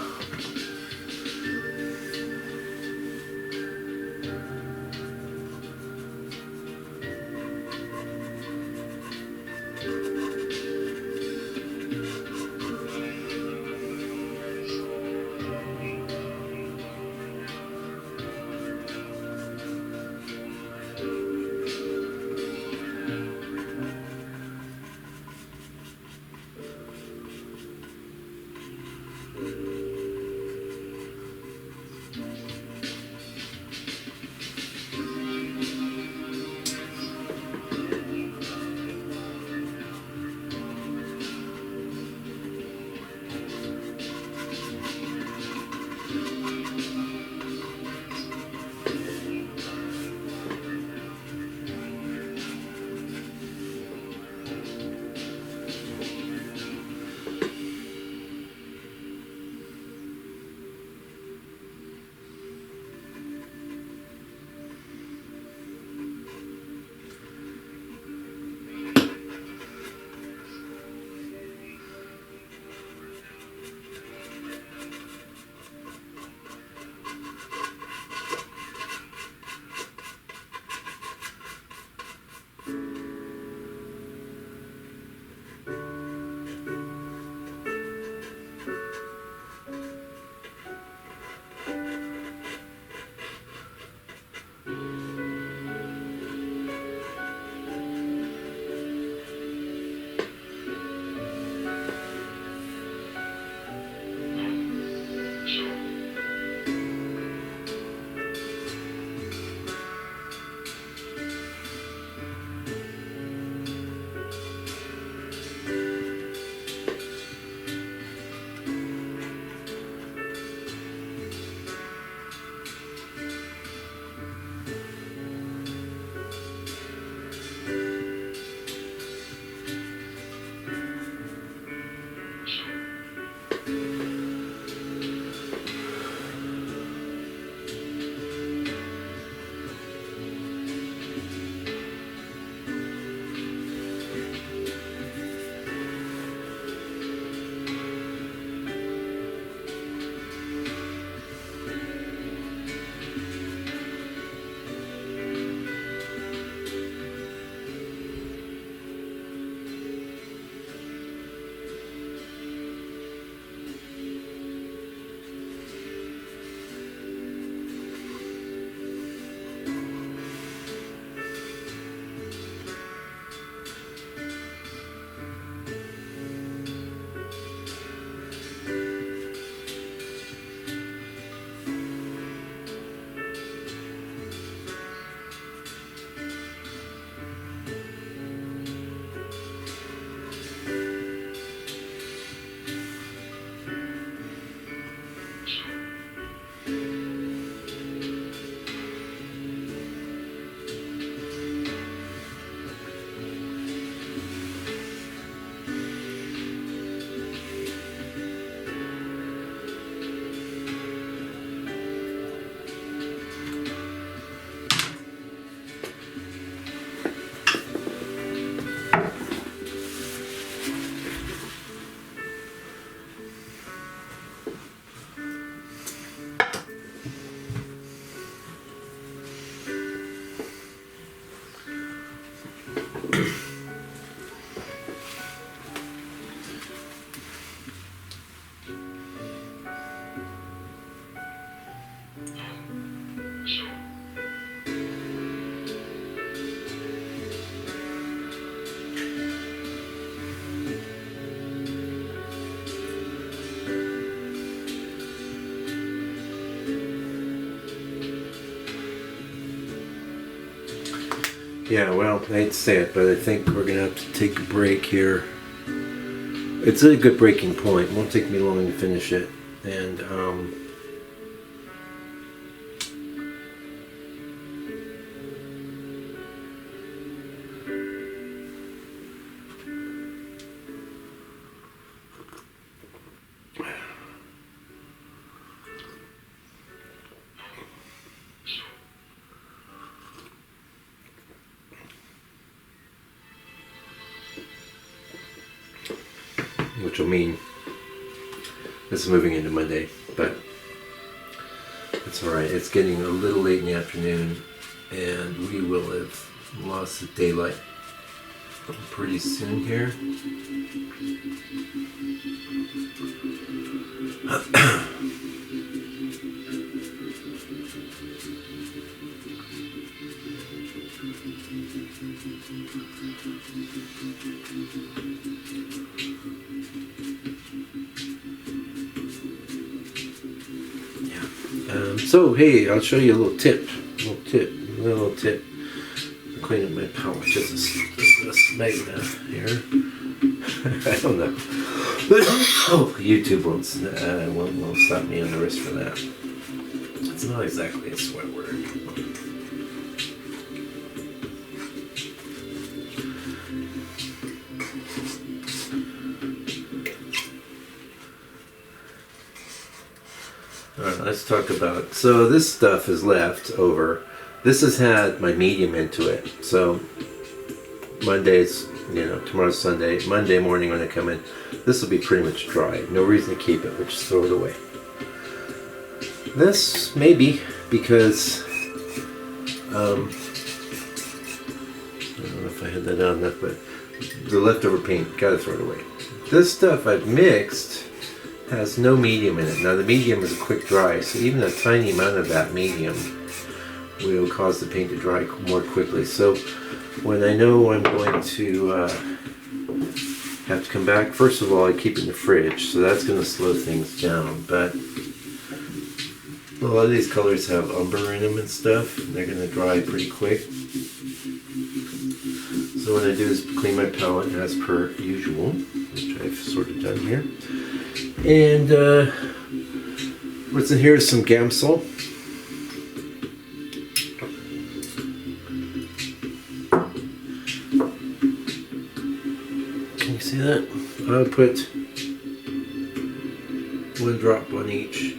Yeah, well, I hate to say it, but I think we're gonna have to take a break here. It's a good breaking point. It won't take me long to finish it. And which will mean this is moving into Monday, but it's alright. It's getting a little late in the afternoon, and we will have lost the daylight pretty soon here. So hey, I'll show you a little tip. Clean up my palette just a smegma here. I don't know. Oh, YouTube won't slap me on the wrist for that. It's not exactly a sweat word. Alright, let's talk about, so this stuff is left over. This has had my medium into it. So Monday's, tomorrow's Sunday. Monday morning when I come in, this will be pretty much dry. No reason to keep it, we'll just throw it away. This maybe because I don't know if I had that on enough, but the leftover paint, gotta throw it away. This stuff I've mixed has no medium in it. Now the medium is a quick dry, so even a tiny amount of that medium will cause the paint to dry more quickly. So when I know I'm going to have to come back, first of all I keep it in the fridge, so that's going to slow things down. But a lot of these colors have umber in them and stuff, and they're going to dry pretty quick. So what I do is clean my palette as per usual, which I've sort of done here. And what's in here is some Gamsol. Can you see that? I'll put 1 drop on each,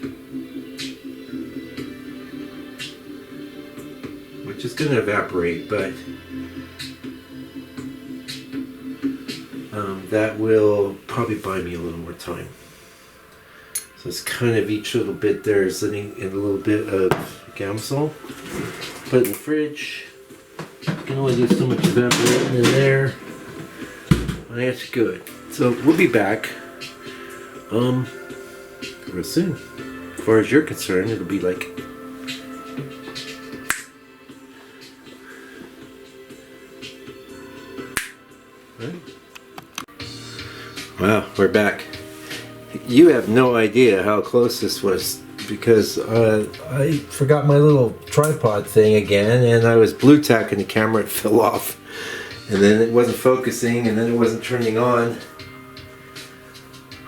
which is going to evaporate, but that will probably buy me a little more time. So it's kind of each little bit there is letting in a little bit of Gamsol. Put it in the fridge. You can only do so much evaporating in there. And that's good. So we'll be back real soon. As far as you're concerned, it'll be like wow, we're back. You have no idea how close this was because I forgot my little tripod thing again, and I was blue tacking the camera. It fell off, and then it wasn't focusing, and then it wasn't turning on.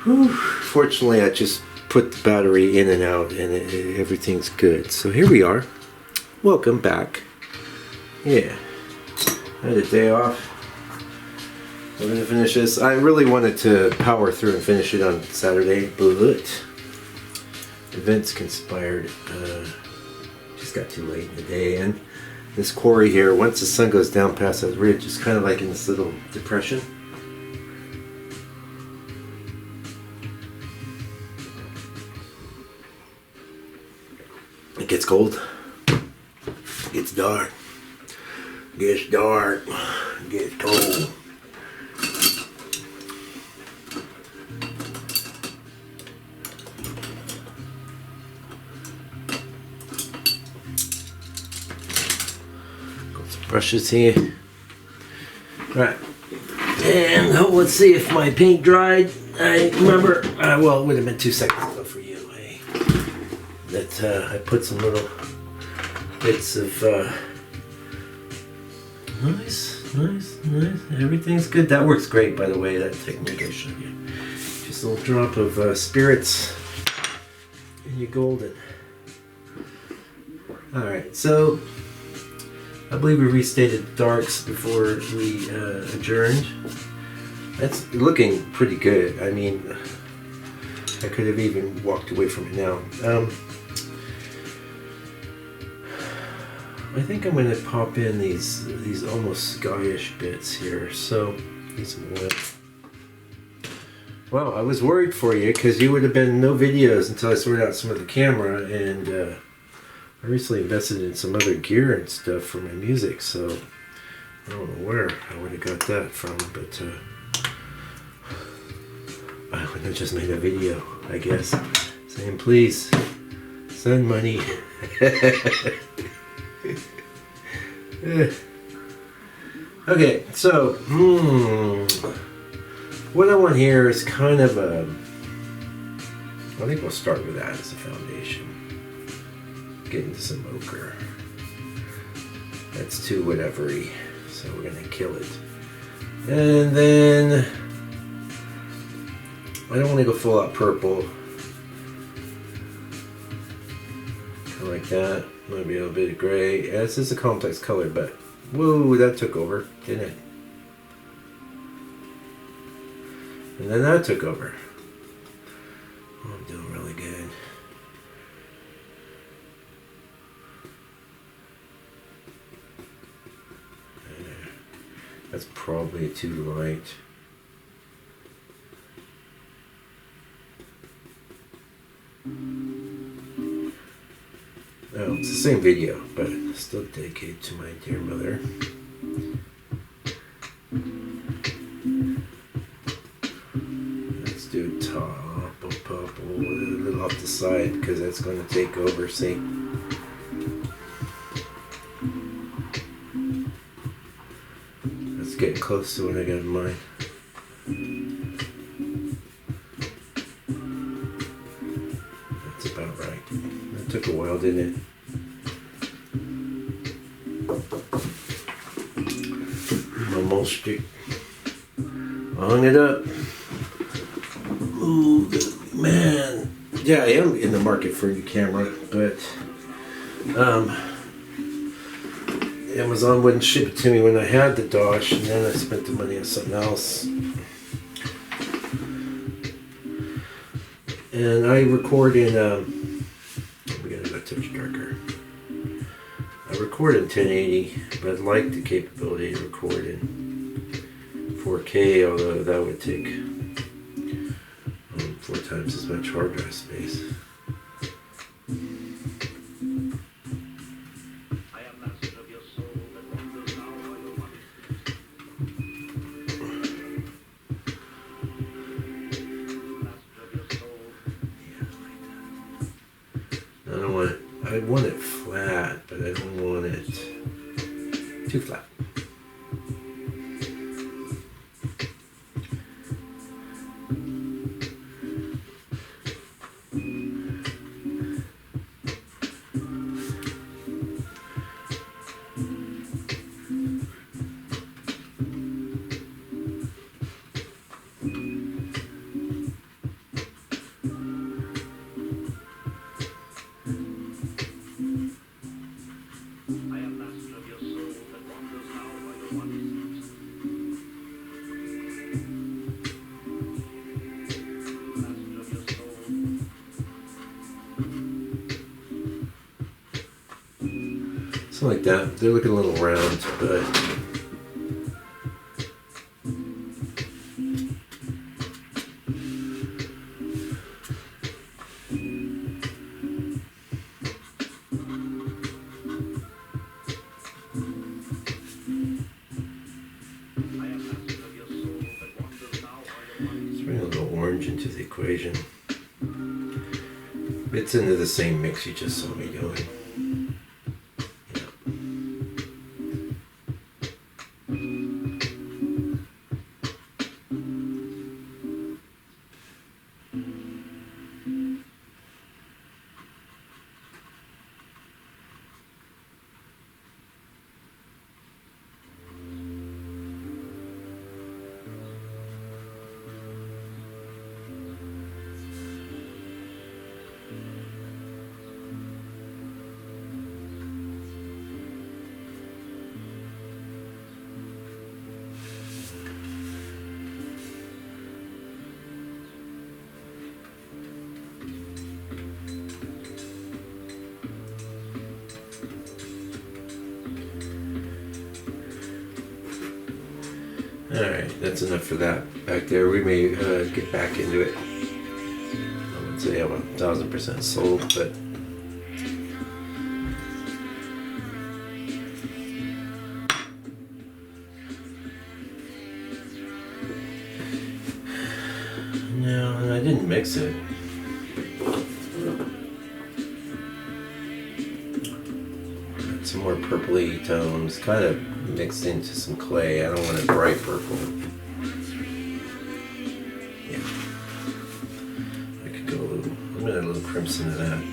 Whew. Fortunately, I just put the battery in and out, and everything's good. So here we are. Welcome back. Yeah, I had a day off. I'm going to finish this. I really wanted to power through and finish it on Saturday, but events conspired. Just got too late in the day, and this quarry here, once the sun goes down past that ridge, is kind of like in this little depression. It gets cold. It gets dark. It gets dark. It gets cold. Brushes here. Right. And let's see if my paint dried. I remember, well, it would have been 2 seconds ago for you. I put some little bits of Nice, nice, nice. Everything's good. That works great, by the way, that technique I showed you. Just a little drop of spirits and you're golden. Alright, so I believe we restated darks before we adjourned. That's looking pretty good. I mean, I could have even walked away from it now. I think I'm going to pop in these almost skyish bits here. So, need some oil. Well, I was worried for you because you would have been no videos until I sorted out some of the camera, and I recently invested in some other gear and stuff for my music, so I don't know where I would have got that from, but I would have just made a video, I guess, saying please send money. Okay, so what I want here is kind of a, I think we'll start with that as a foundation. Get into some ochre. That's too whatever-y, so we're gonna kill it. And then I don't want to go full out purple. Kind of like that. Maybe a little bit of gray. Yeah, this is a complex color, but whoa, that took over, didn't it? And then that took over. Oh, I'm doing really good. That's probably too light. Oh, it's the same video, but still dedicated to my dear mother. Let's do top of purple, a little off the side because that's going to take over, see? Let's get close to what I got in mind. That's about right. That took a while, didn't it? Almost hung it up. Ooh, man. Yeah, I am in the market for a new camera, but Amazon wouldn't ship it to me when I had the Dosh, and then I spent the money on something else. And I record in, we gotta go a touch darker. I record in 1080, but I'd like the capability to record in 4K, although that would take 4 times as much hard drive space. I want it flat, but I don't want it too flat. Something like that. They're looking a little round, but let's bring a little orange into the equation. It's into the same mix you just saw me doing. Alright, that's enough for that back there. We may get back into it. I would say I'm 1000% sold, but no, I didn't mix it. Some more purpley tones, kind of mixed into some clay. I don't want a bright purple. Yeah, I could go a little. I'm gonna add a little crimson to that.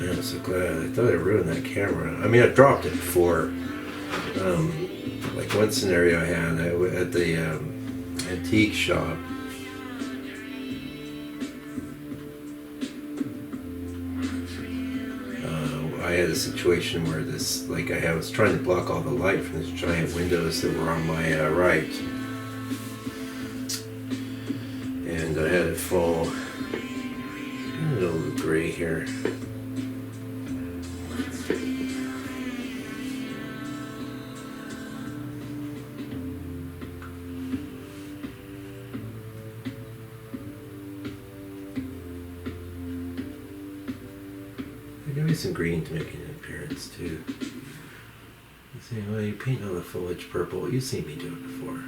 I'm so glad. I thought I ruined that camera. I mean, I dropped it before. Like one scenario I had at the antique shop. I had a situation where this, like I was trying to block all the light from these giant windows that were on my right. And I had it fall a little gray here. Give me some green to make an appearance too. You say, well, you paint all the foliage purple. You've seen me do it before.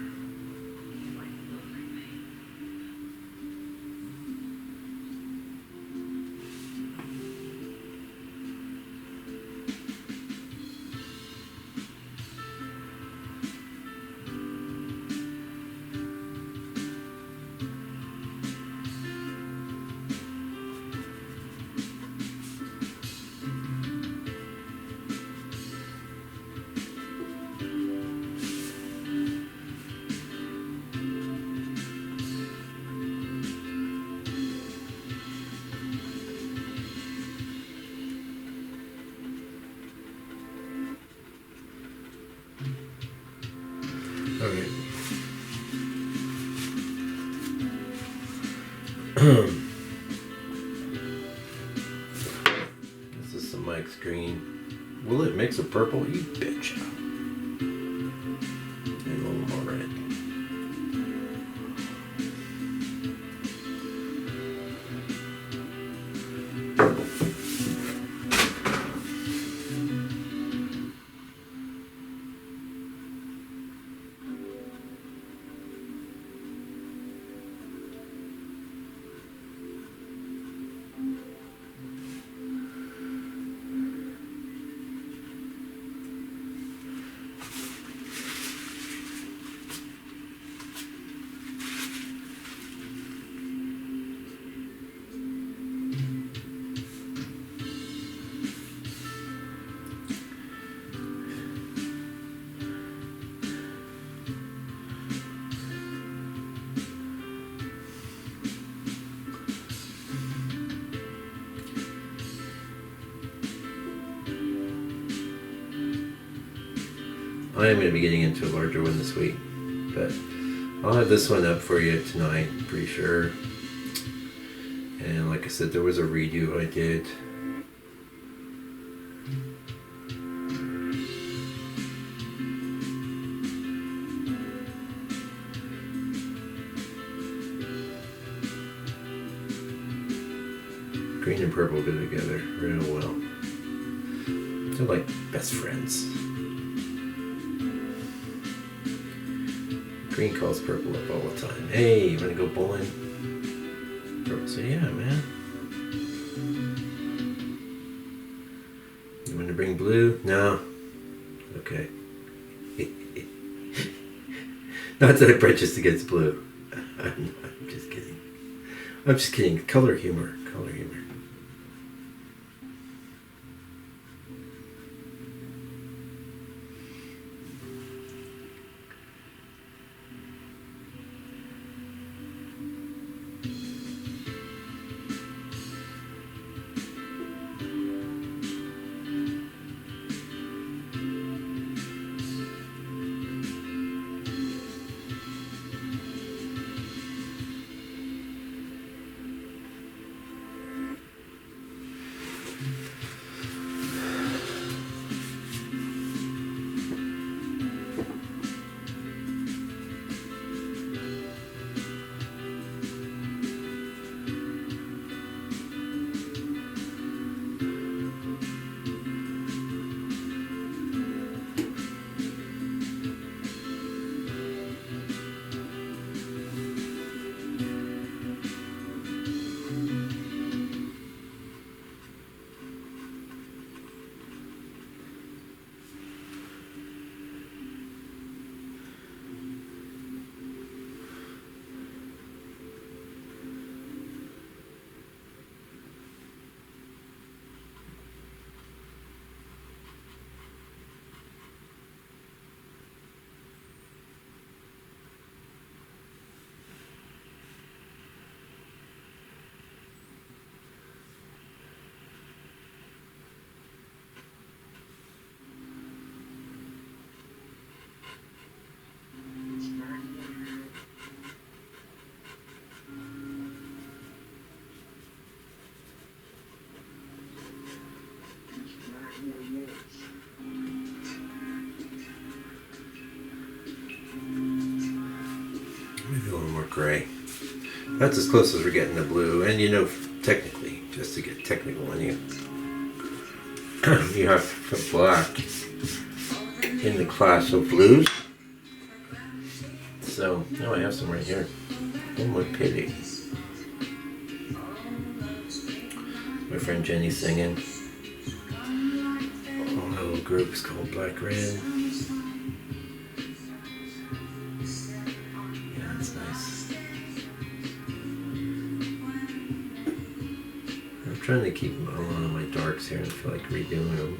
Alright. This is some Mike's green. Will it mix a purple? You bitch. And a little more red. I am going to be getting into a larger one this week, but I'll have this one up for you tonight, pretty sure. And like I said, there was a redo I did. Green and purple go together real well. They're like best friends. Green calls purple up all the time. Hey, you wanna go bowling? Purple say, yeah, man. You wanna bring blue? No. Okay. Not that I prejudiced against blue. I'm just kidding. I'm just kidding. Color humor. Color humor. Maybe a little more gray. That's as close as we're getting to blue. And you know, technically, just to get technical on you, you have to put black in the class of blues. So, now I have some right here. Oh, what pity. My friend Jenny's singing. Oh, my little group's called Black Red. Yeah, that's nice. I'm trying to keep a lot of my darks here and I feel like redoing them.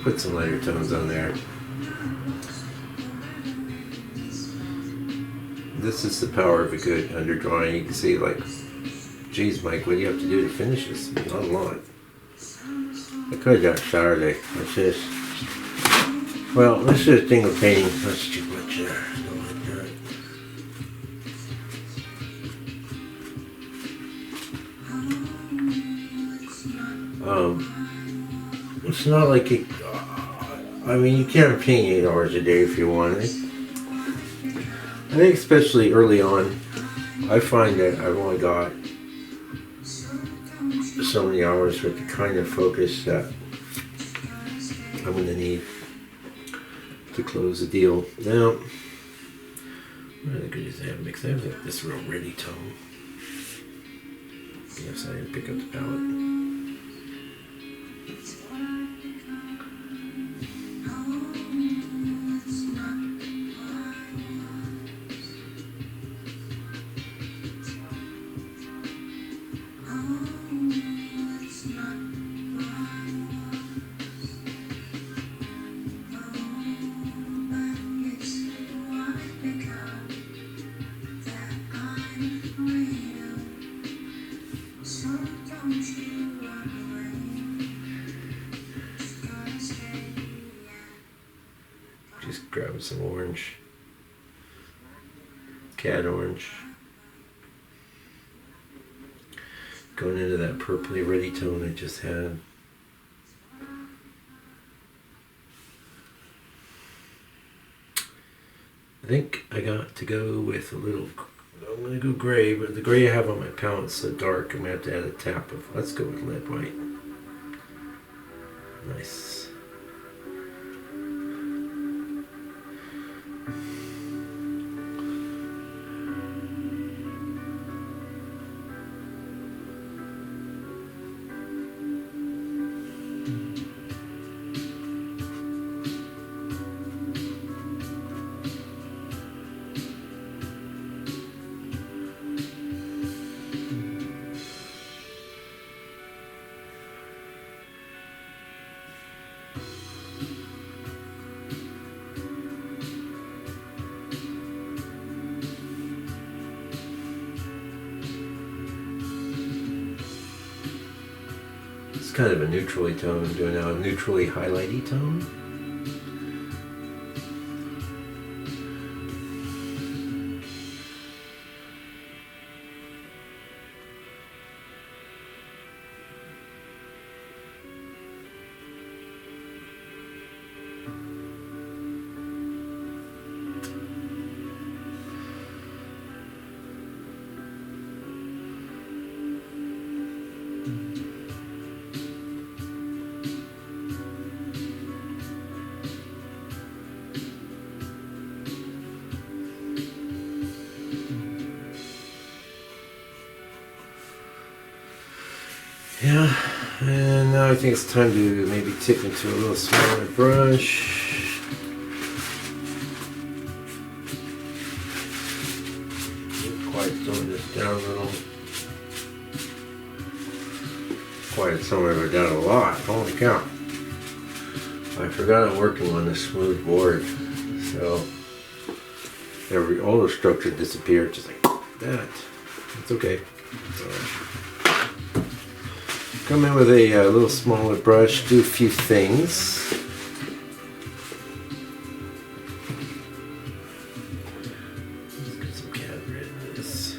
Put some lighter tones on there. This is the power of a good underdrawing. You can see, like, geez, Mike, what do you have to do to finish this? Not a lot. I could have done it Saturday. That's just, well, this is a thing with painting. That's too much there. Don't like that. It's not like it. I mean, you can't paint 8 hours a day if you want. I think especially early on, I find that I've only got so many hours with the kind of focus that I'm going to need to close the deal. Now, what other good is I have mixed? I have like this real ready tone. Yes, I didn't pick up the palette. Just grabbing some orange. Cat orange. Going into that purpley ready tone I just had. I think I got to go with a little, I'm going to go gray, but the gray I have on my palette's so dark, I'm going to have to add a tap of, let's go with lead white. Nice. It's kind of a neutrally tone. I'm doing now a neutrally highlighty tone. Yeah, and now I think it's time to maybe tip into a little smaller brush. Quiet some of this down a little. Quiet some of it down a lot. Holy cow. I forgot I'm working on a smooth board, so all the structure disappeared just like that. It's okay. Come in with a little smaller brush, do a few things. Just get some cat rid of this.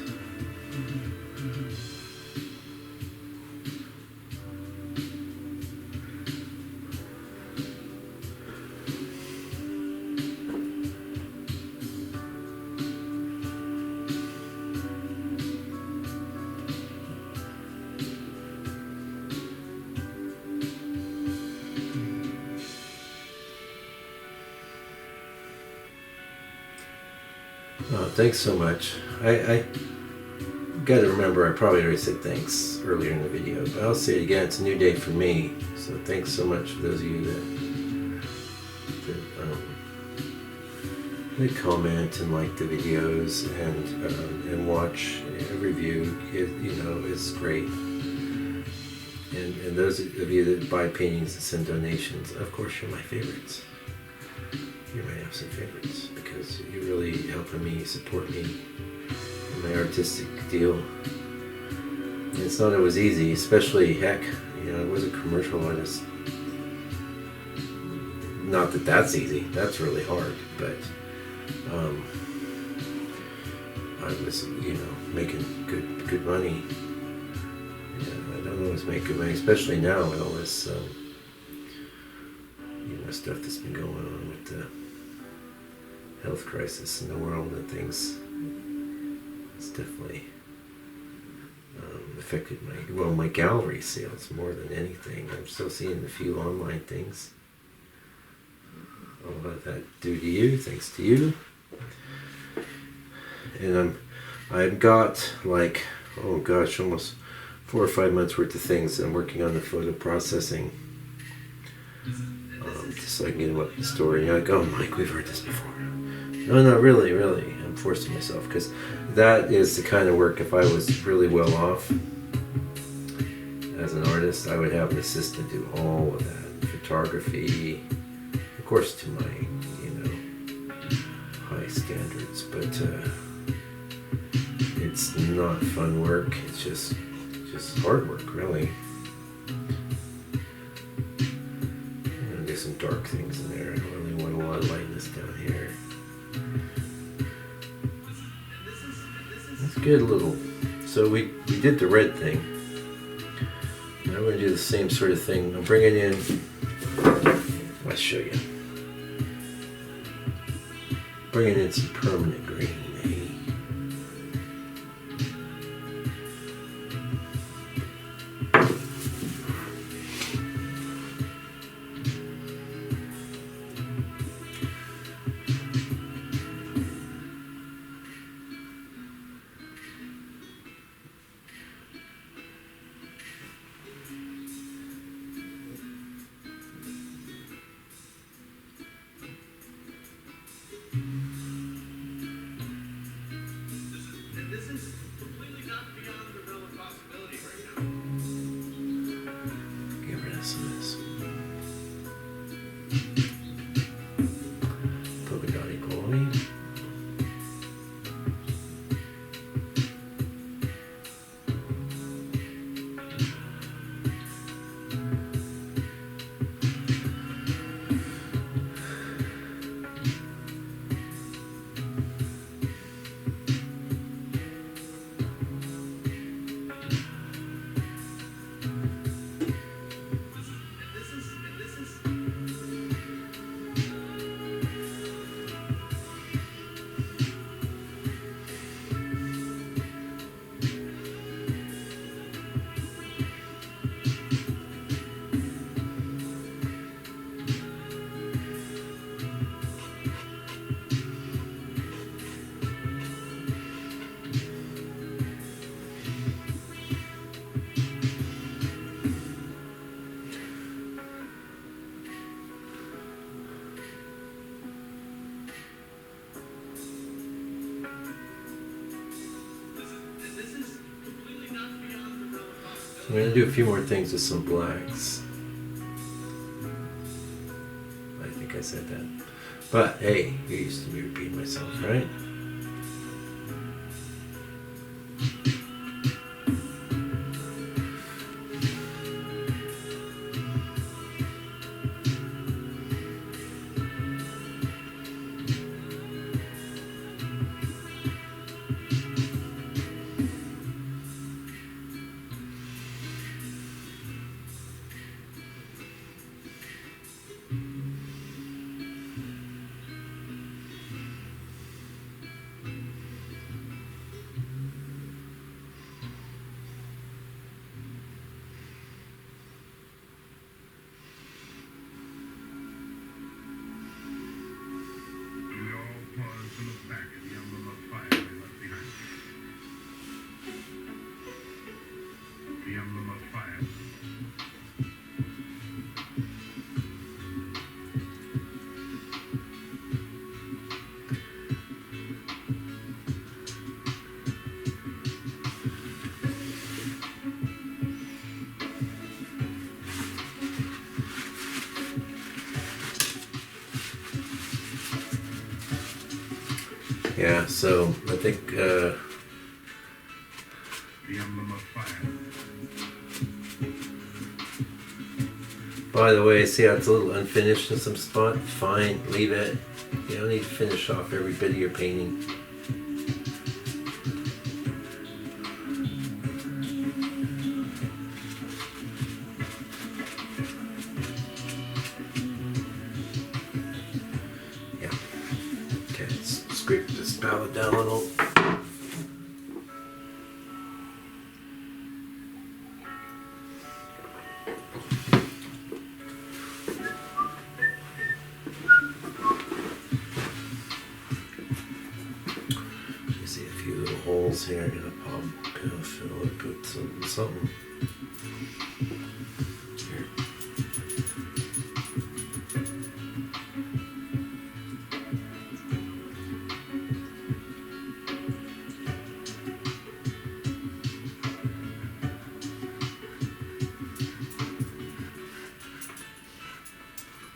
Oh, thanks so much. I got to remember, I probably already said thanks earlier in the video, but I'll say it again. It's a new day for me. So thanks so much for those of you that comment and like the videos and watch a review. It's great. And those of you that buy paintings and send donations, of course, you're my favorites. You're my absolute favorites because you're really helping me support me in my artistic deal. And it's not always easy, especially I was a commercial artist. Not that that's easy, that's really hard, but I was, making good money. Yeah, I don't always make good money, especially now with all this stuff that's been going on with the health crisis in the world and things. It's definitely affected my gallery sales more than anything. I'm still seeing a few online things. I'll let that do to you, thanks to you. And I've got almost 4 or 5 months worth of things. I'm working on the photo processing. Just so I can get them up the story. And you're like, oh, Mike, we've heard this before. No, not really. I'm forcing myself because that is the kind of work, if I was really well off as an artist, I would have an assistant do all of that. Photography, of course, to my, high standards, but it's not fun work. It's just hard work, really. get some dark things in there. I don't really want a lot of lightness down here. That's good little. So we did the red thing. Now we're going to do the same sort of thing. I'm bringing in, let's show you. Bringing in some permanent green. This is completely not beyond the realm of possibility right now. Get rid of some of this. Polka dot equality. I'm going to do a few more things with some blacks. I think I said that. But hey, you're used to me repeating myself, right? Yeah, so I think The emblem of fire. by the way, see how it's a little unfinished in some spot? Fine, leave it. You don't need to finish off every bit of your painting. Yeah. Okay, let's scrape this palette down a little. Here, I'm gonna fill it, put something. Here.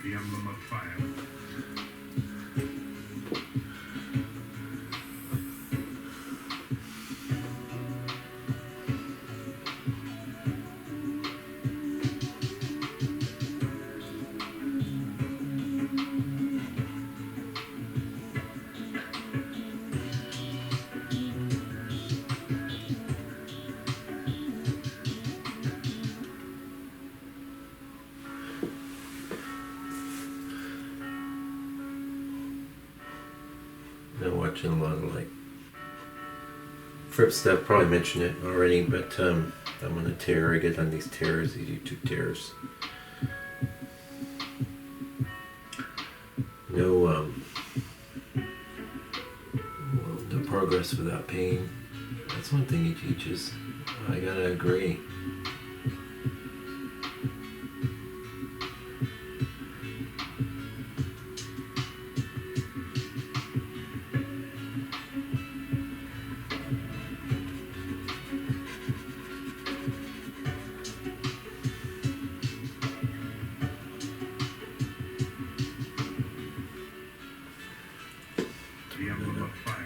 The emblem of fire. been watching a lot of like Fripp stuff. Probably mentioned it already, but I'm on a tear. I get on these tears, these YouTube tears. No, well, no progress without pain. That's one thing he teaches. I gotta agree. The emblem of fire.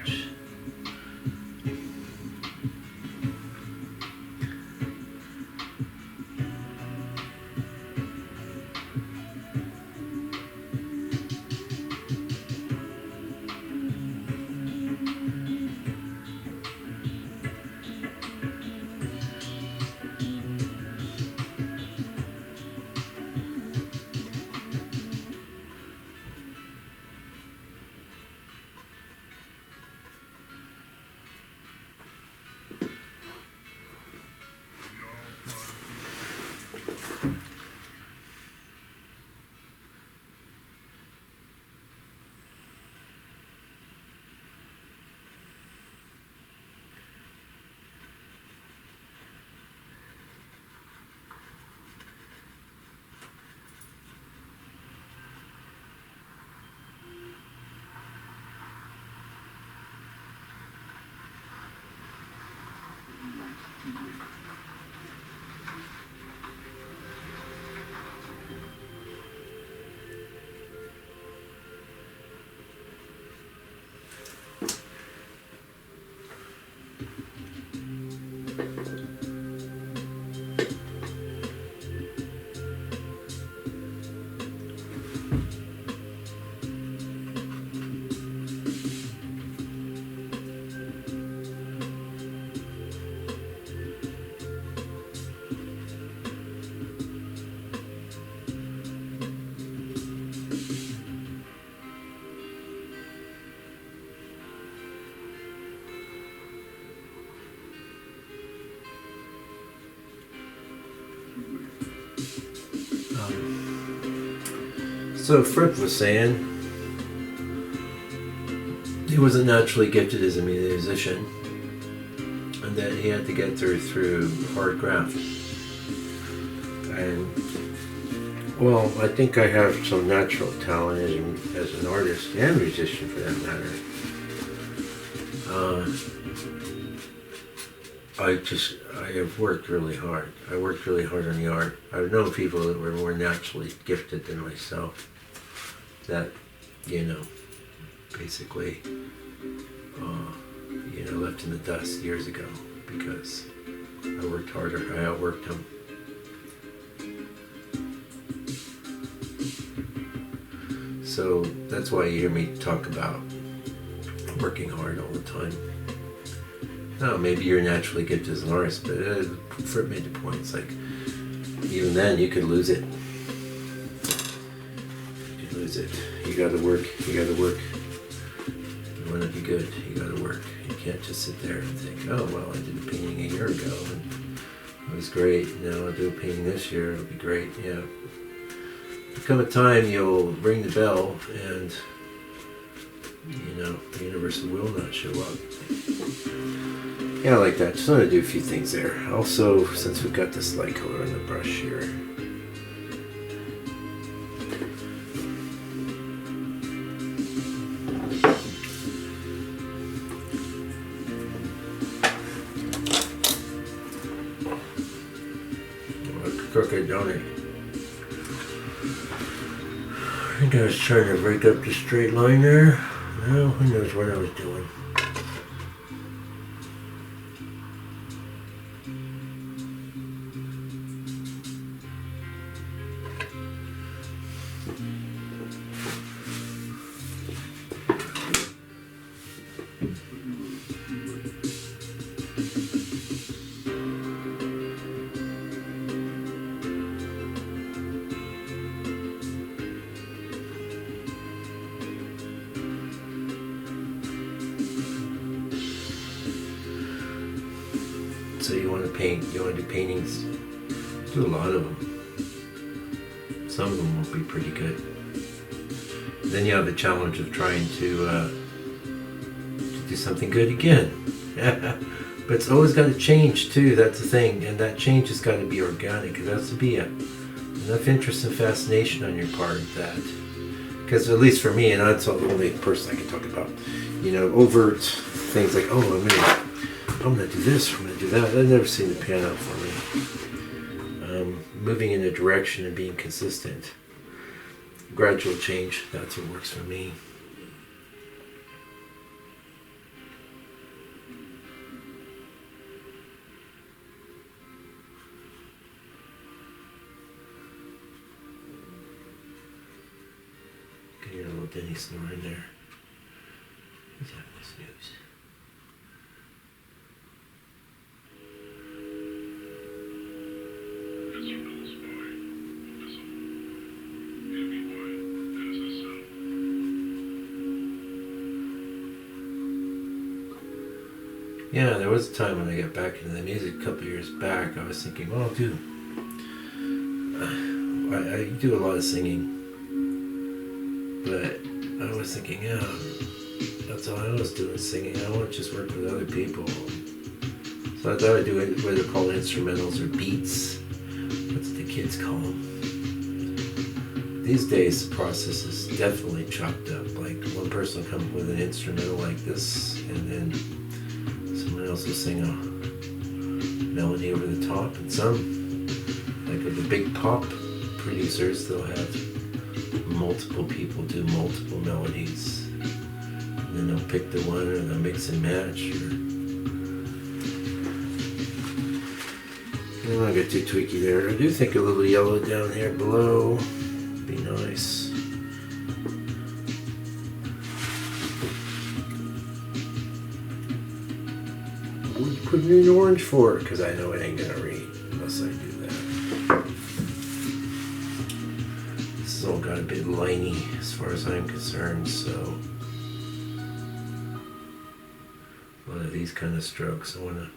So Fripp was saying he wasn't naturally gifted as a musician, and that he had to get there through hard graft. And well, I think I have some natural talent as an artist and musician, for that matter. I have worked really hard. I worked really hard on the art. I've known people that were more naturally gifted than myself. That, basically, left in the dust years ago because I worked harder. I outworked them. So that's why you hear me talk about working hard all the time. No, maybe you're naturally gifted as an artist, but Fripp made the point. It's like, even then, you could lose it. You could lose it. You gotta work. You gotta work. You wanna be good. You gotta work. You can't just sit there and think, oh, well, I did a painting a year ago, and it was great. Now I'll do a painting this year. It'll be great. Yeah. There'll come a time you'll ring the bell, and, the universe will not show up. Yeah, I like that. Just want to do a few things there. Also, since we've got this light color on the brush here, look crooked, don't it? I think I was trying to break up the straight line there. Well, who knows what I was doing. So you want to paint, you want to do paintings, do a lot of them. Some of them will be pretty good. Then you have the challenge of trying to do something good again. But it's always got to change too, that's the thing. And that change has got to be organic. There has to be enough interest and fascination on your part of that. Because at least for me, and that's the only person I can talk about, overt things like, oh, I'm gonna do this, I'm gonna do that. That never seemed to pan out for me. Moving in a direction and being consistent. Gradual change, that's what works for me. Can hear a little Denny snoring there. He's having a snooze. Yeah, there was a time when I got back into the music a couple years back. I was thinking, well, dude, I do a lot of singing, but I was thinking, yeah, that's all I was doing, singing. I want to just work with other people. So I thought I'd do it, what they're called instrumentals or beats. That's what the kids call them. These days, the process is definitely chopped up. Like one person will come up with an instrumental like this, and then someone else will sing a melody over the top, and some, like with the big pop producers, they'll have multiple people do multiple melodies, and then they'll pick the one, or they'll mix and match. I don't want to get too tweaky there. I do think a little yellow down here below would be nice. What are you putting in orange for? Because I know it ain't gonna read unless I do that. This has all got a bit liney as far as I'm concerned, so a lot of these kind of strokes I want to.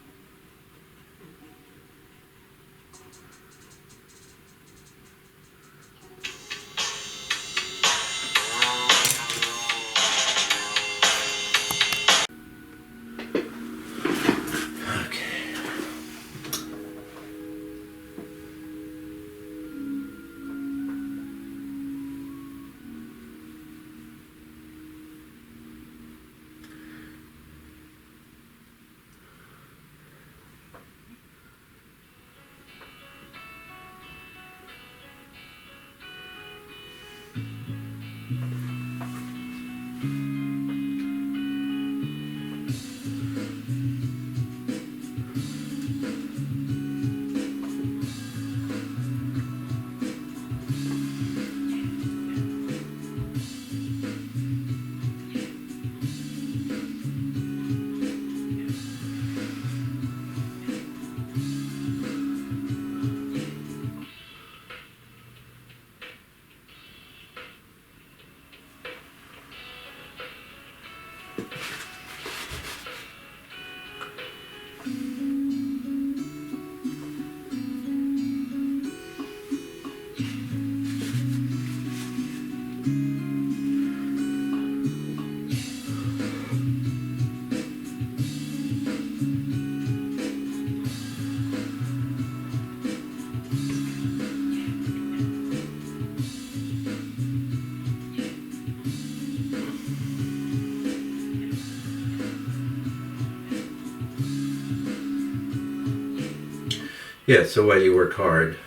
Yeah, so why do you work hard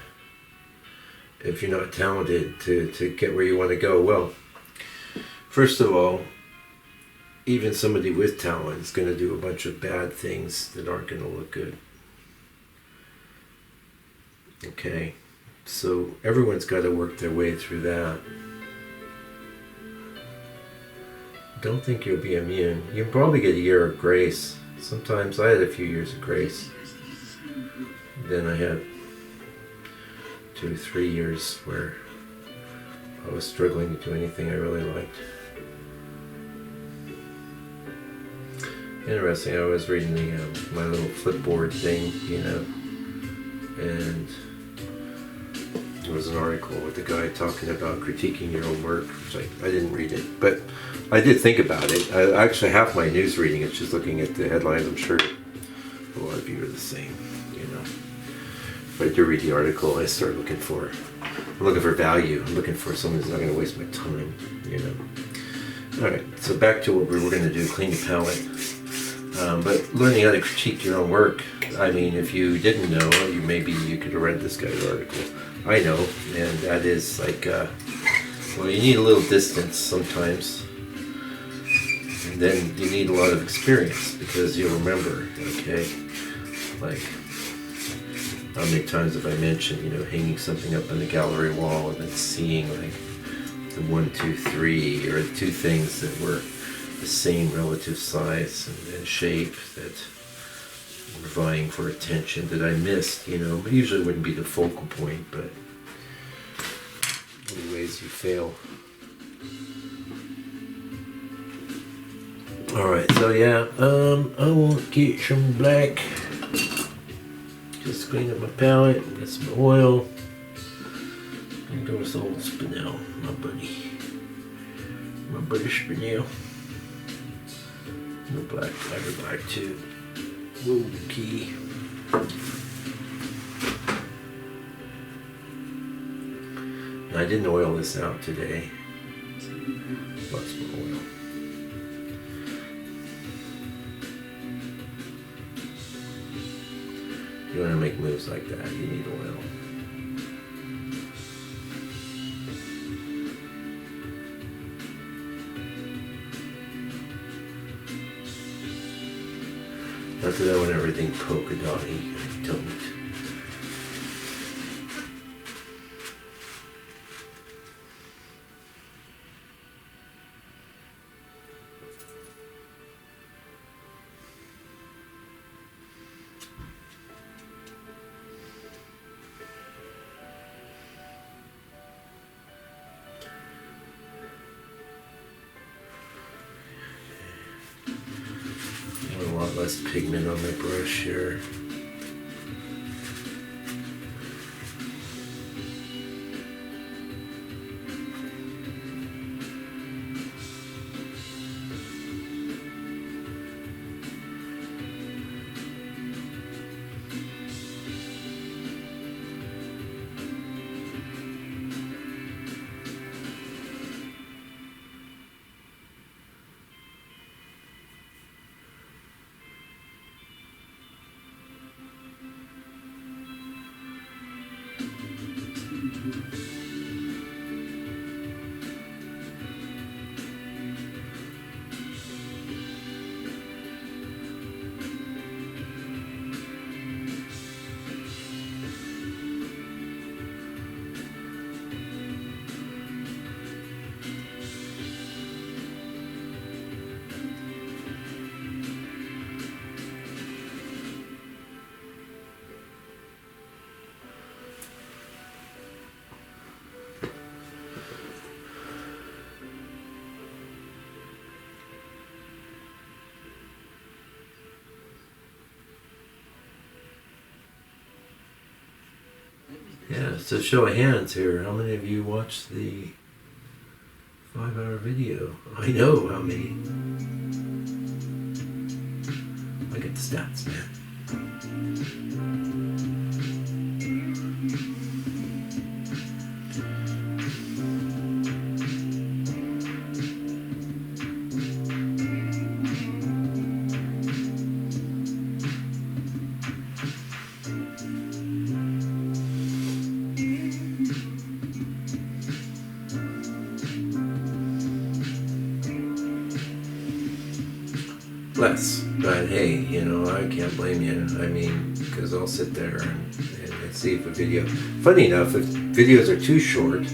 if you're not talented to get where you want to go? Well, first of all, even somebody with talent is going to do a bunch of bad things that aren't going to look good. Okay, so everyone's got to work their way through that. Don't think you'll be immune. You can probably get a year of grace. Sometimes I had a few years of grace. Then I had 2 to 3 years where I was struggling to do anything I really liked. interesting. I was reading my little Flipboard thing, and there was an article with a guy talking about critiquing your own work, which I didn't read it, but I did think about it. Actually, half my news reading is just looking at the headlines. I'm sure a lot of you are the same, But I do read the article. I start looking for value. I'm looking for someone who's not going to waste my time, All right, so back to what we were going to do, clean the palette. But learning how to critique your own work, I mean, if you didn't know, maybe you could have read this guy's article. I know, and that is like, well, you need a little distance sometimes. And then you need a lot of experience because you'll remember, okay? Like, how many times have I mentioned, hanging something up on the gallery wall and then seeing like the 1, 2, 3, or 2 things that were the same relative size and shape that were vying for attention that I missed, but usually wouldn't be the focal point, but many ways you fail. Alright, so yeah, I want to get some black. Just clean up my palette, get some oil. And go with old Spinel, my buddy Spinel. The black too. Okay. I didn't oil this out today. Lots of oil. You want to make moves like that, you need oil. Not that I want everything polka dotty, I don't. A lot less pigment on my brush here. Yeah, so show of hands here. How many of you watched the 5-hour video? I know how many. Look at the stats, man. Less, but hey, I can't blame you. I mean, because I'll sit there and see if a video. Funny enough, if videos are too short,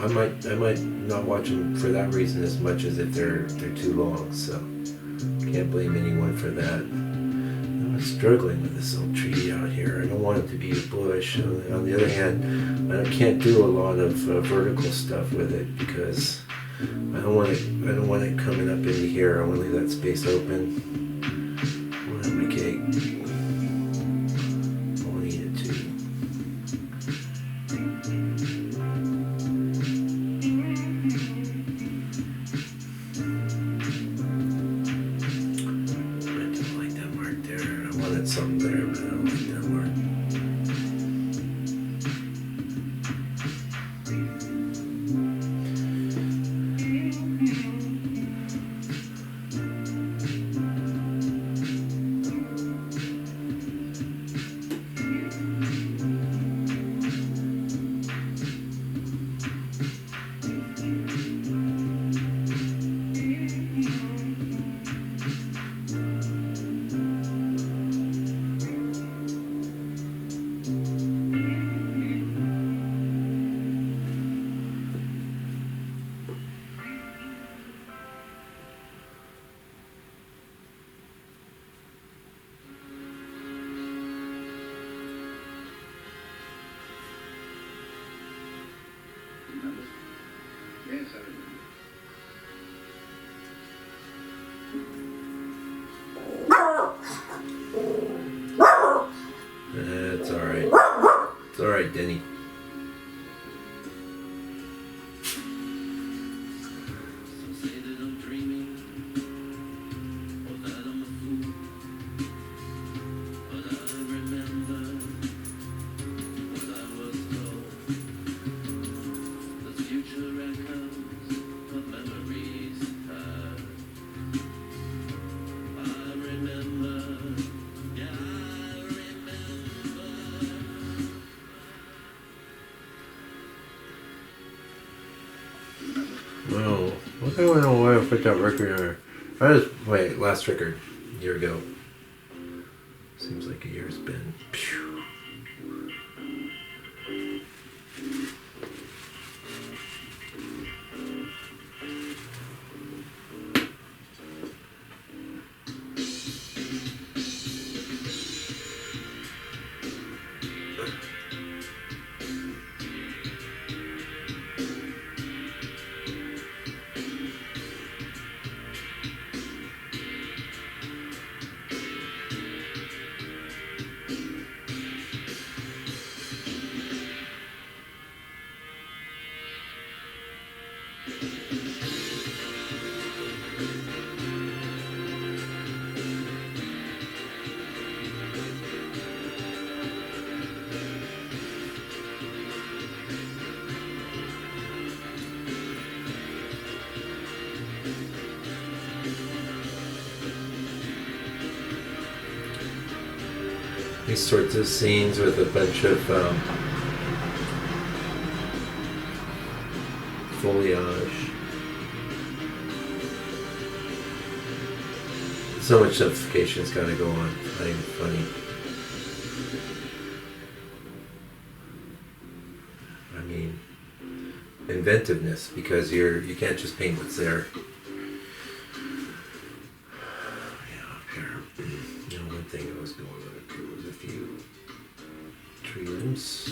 I might not watch them for that reason as much as if they're too long. So can't blame anyone for that. I'm struggling with this old tree out here. I don't want it to be a bush. On the other hand, I can't do a lot of vertical stuff with it because I don't want it coming up into here. I want to leave that space open. I want to have my cake. I want to eat it too. I don't like that mark there. I wanted something there, but I don't like that mark. Yes, I remember. It's alright. It's alright, Denny. Say that I'm dreaming, or that I'm a fool, but I remember what I was told. The future echoes of memories past. I remember, yeah, I remember. Well, I don't know why I put that record in there. Wait, last record, a year ago. Seems like a year's been. Phew. These sorts of scenes with a bunch of foliage. So much sophistication's got to go on. It's not even funny. I mean, inventiveness, because you can't just paint what's there. Yeah, up here. You know, one thing I was going with there was a few tree limbs.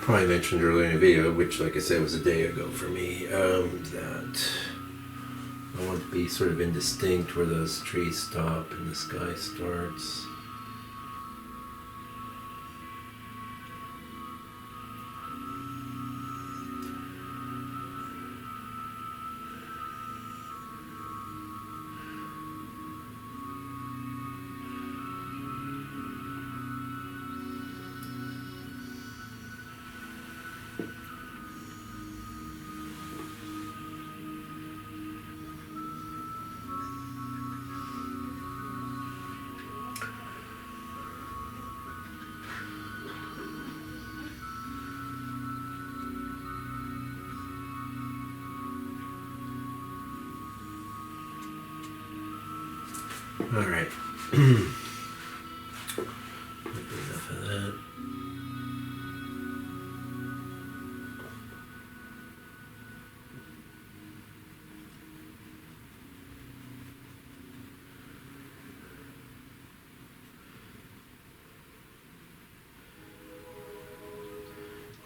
probably mentioned earlier in the video, which, like I said, was a day ago for me, that I want to be sort of indistinct where those trees stop and the sky starts. All right. Enough of that.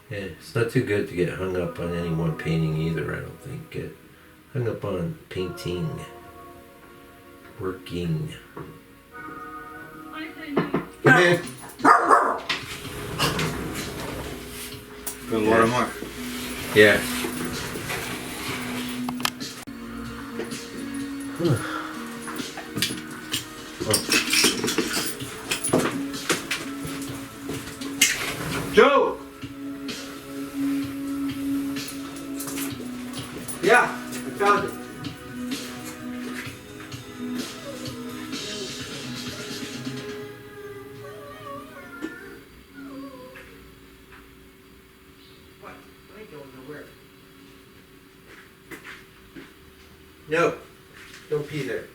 Yeah, it's not too good to get hung up on any one painting either, I don't think. Get hung up on painting. Working. Come in. Got a lot of mark. Yeah. Joe! Yeah, I found it. What? I ain't going nowhere. No. Don't pee there.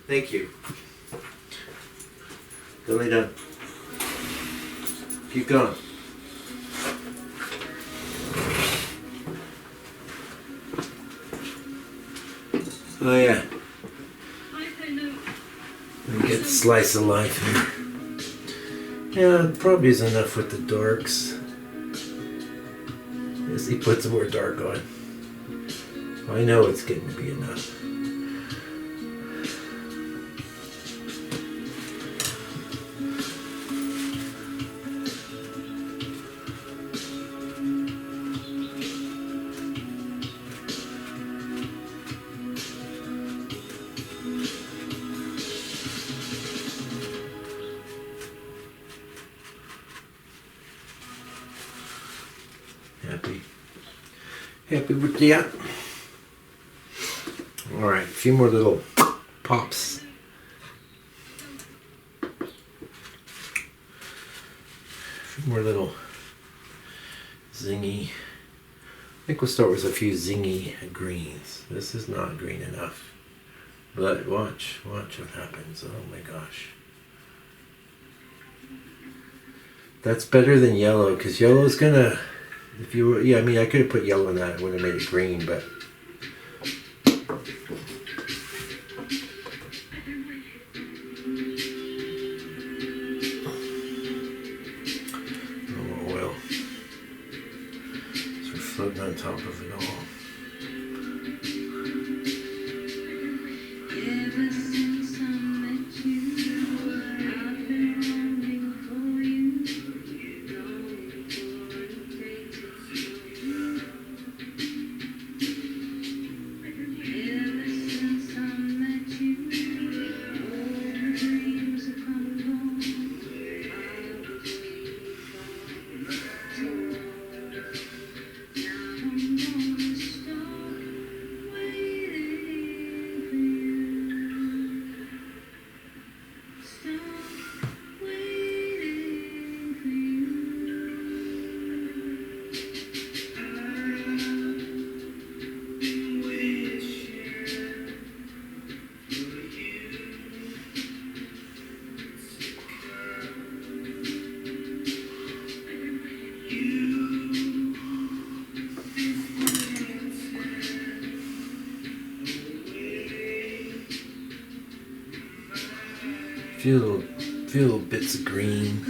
Thank you. Go lay down. Keep going. Oh yeah. Let me get the slice of life here. Yeah, probably is enough with the darks. As he puts more dark on. I know it's getting to be enough. Happy with that. Alright, a few more little pops. A few more little zingy. I think we'll start with a few zingy greens. This is not green enough. But watch what happens. Oh my gosh. That's better than yellow, because yellow's gonna, if you were, yeah, I mean, I could have put yellow in that, it would have made it green, but oh, oil. So we're floating on top of it all. Ever since I met you, I've been longing for you. You don't take it slow. Ever since I met you, all the dreams have come and gone. I was waiting for tomorrow. Now I'm gonna start waiting for you. Stop waiting for Few little bits of green.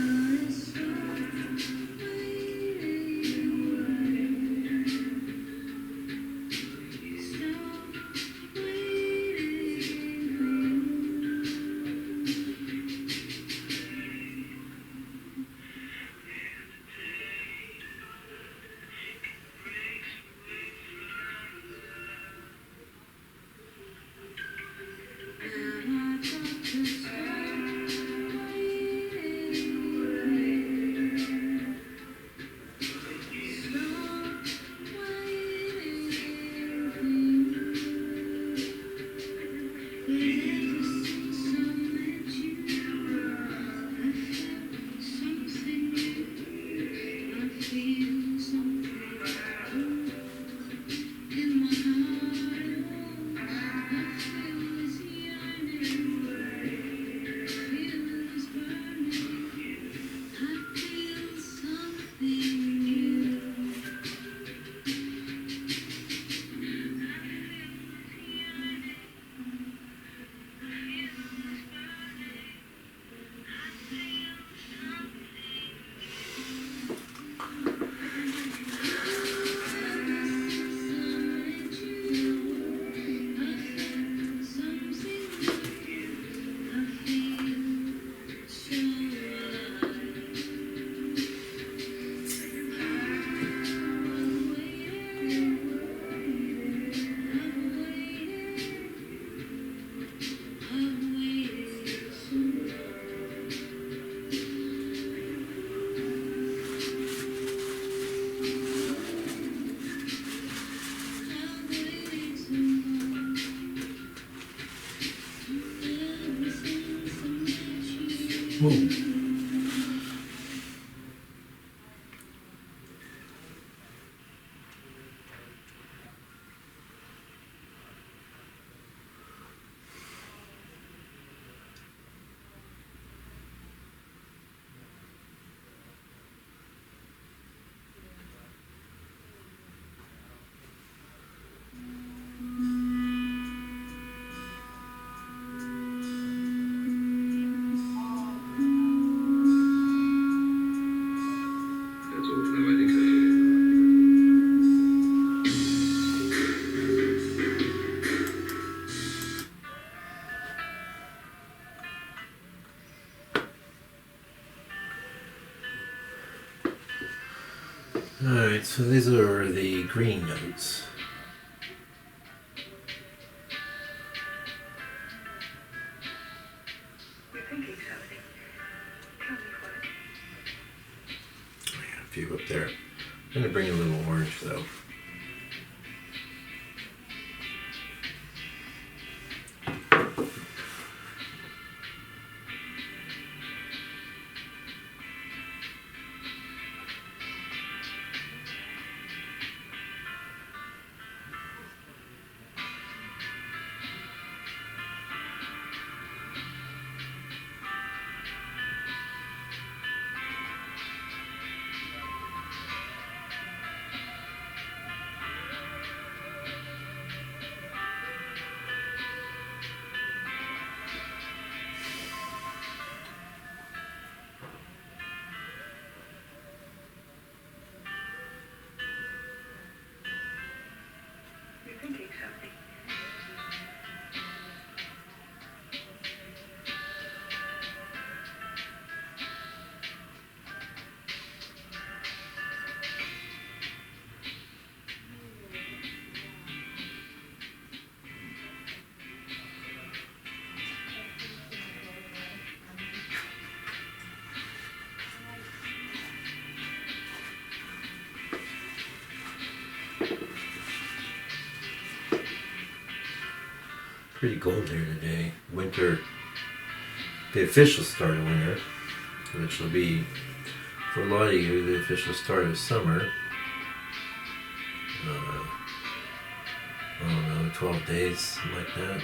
Alright, so these are the green notes. You're thinking something. Tell me what. I got a few up there. I'm gonna bring a little orange though. You're thinking something. Pretty cold here today. Winter, the official start of winter, which will be, for a lot of you, the official start of summer. I don't know, 12 days, something like that.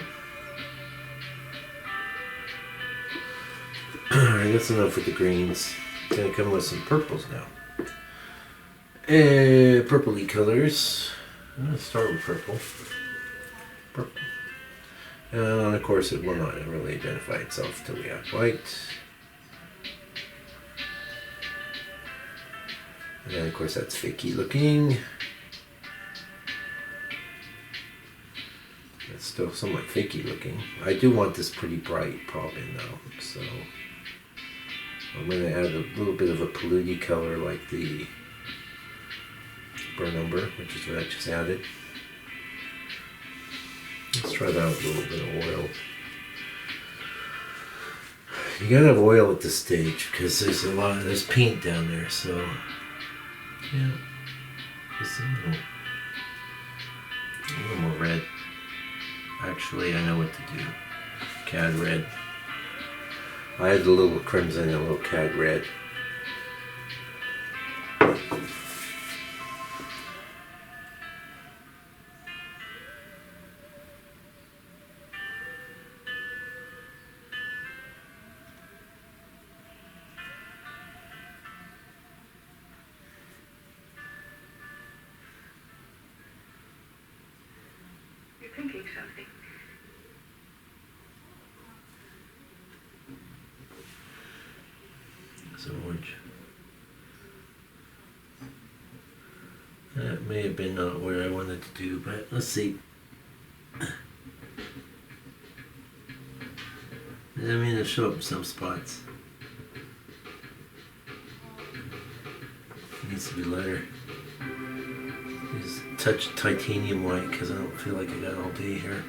Alright, that's enough with the greens. Gonna come with some purples now. Purpley colors. I'm gonna start with purple. Purple. And of course it will not really identify itself till we have white. And of course that's fakey looking. That's still somewhat fakey looking. I do want this pretty bright pop in though, so I'm going to add a little bit of a polluty color like the burn umber, which is what I just added. Let's try that with a little bit of oil. You gotta have oil at this stage because there's paint down there, so yeah, just a little more red. Actually, I know what to do. Cad red. I had a little crimson and a little cad red. You're thinking something. Some orange. That may have been not what I wanted to do, but let's see. I mean, it'll show up in some spots. It needs to be lighter. Just touch titanium white because I don't feel like I got all day here.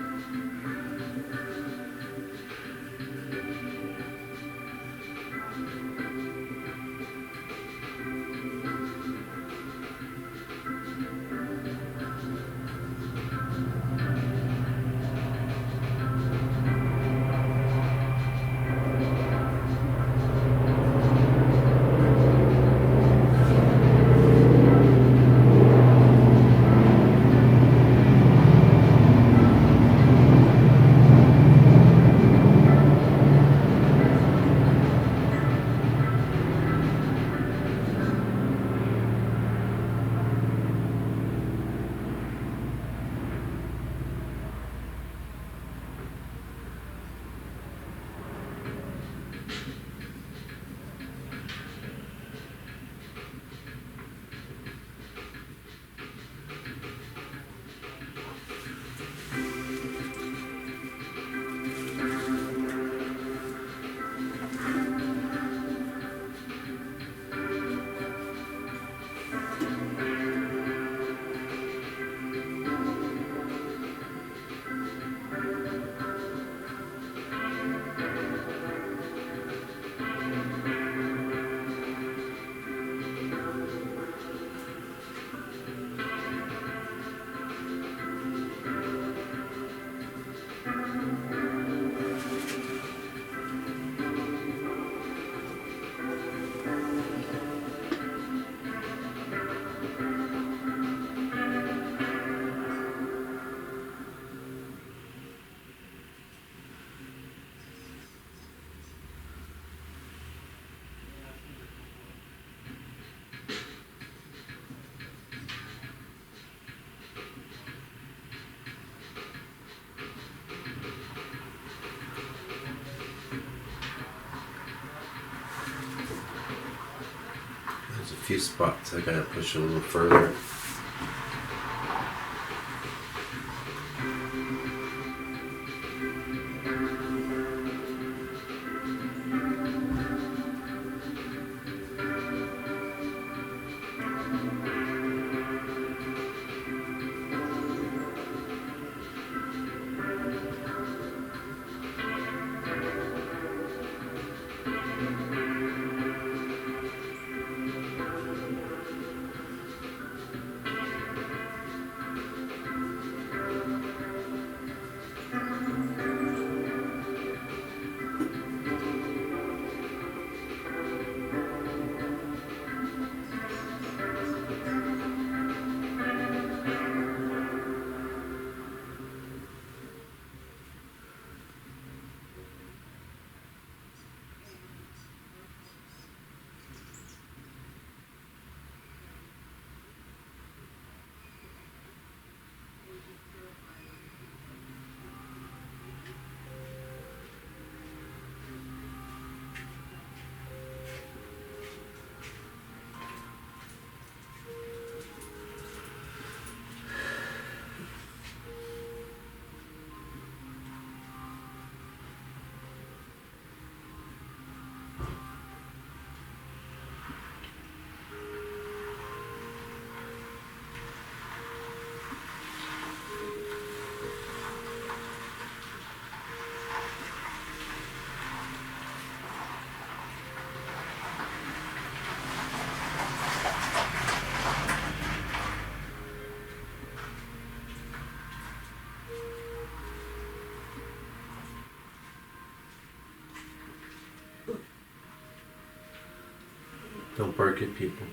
few spots I gotta push a little further. Don't bark at people.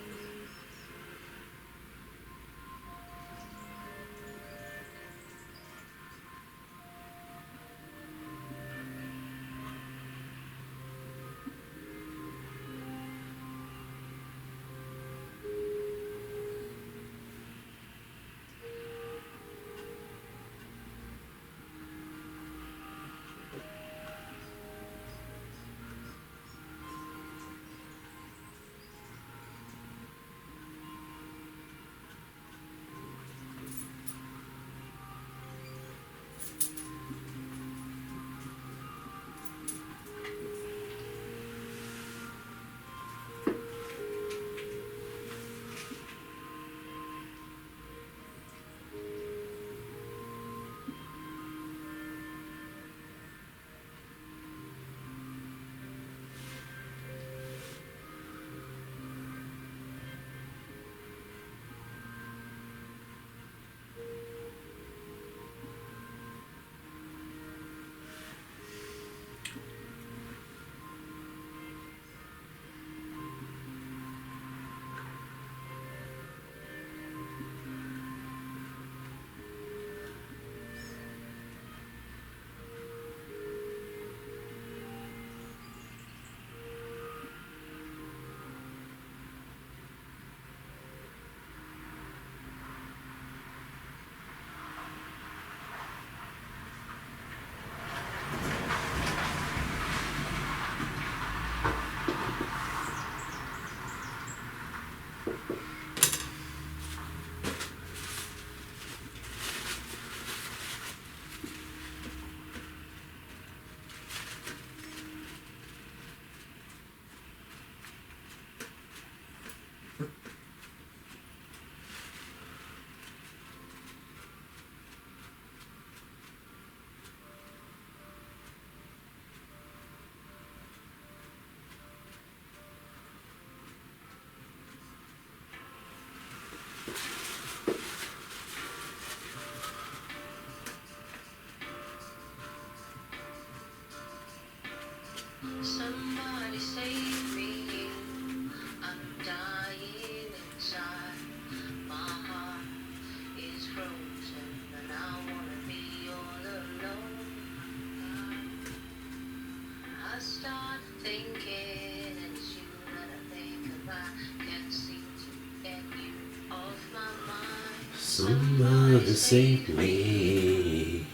Somebody save me. I'm dying inside. My heart is frozen and I wanna be all alone. I start thinking and it's you that I think about. Can't seem to get you off my mind. Somebody save me.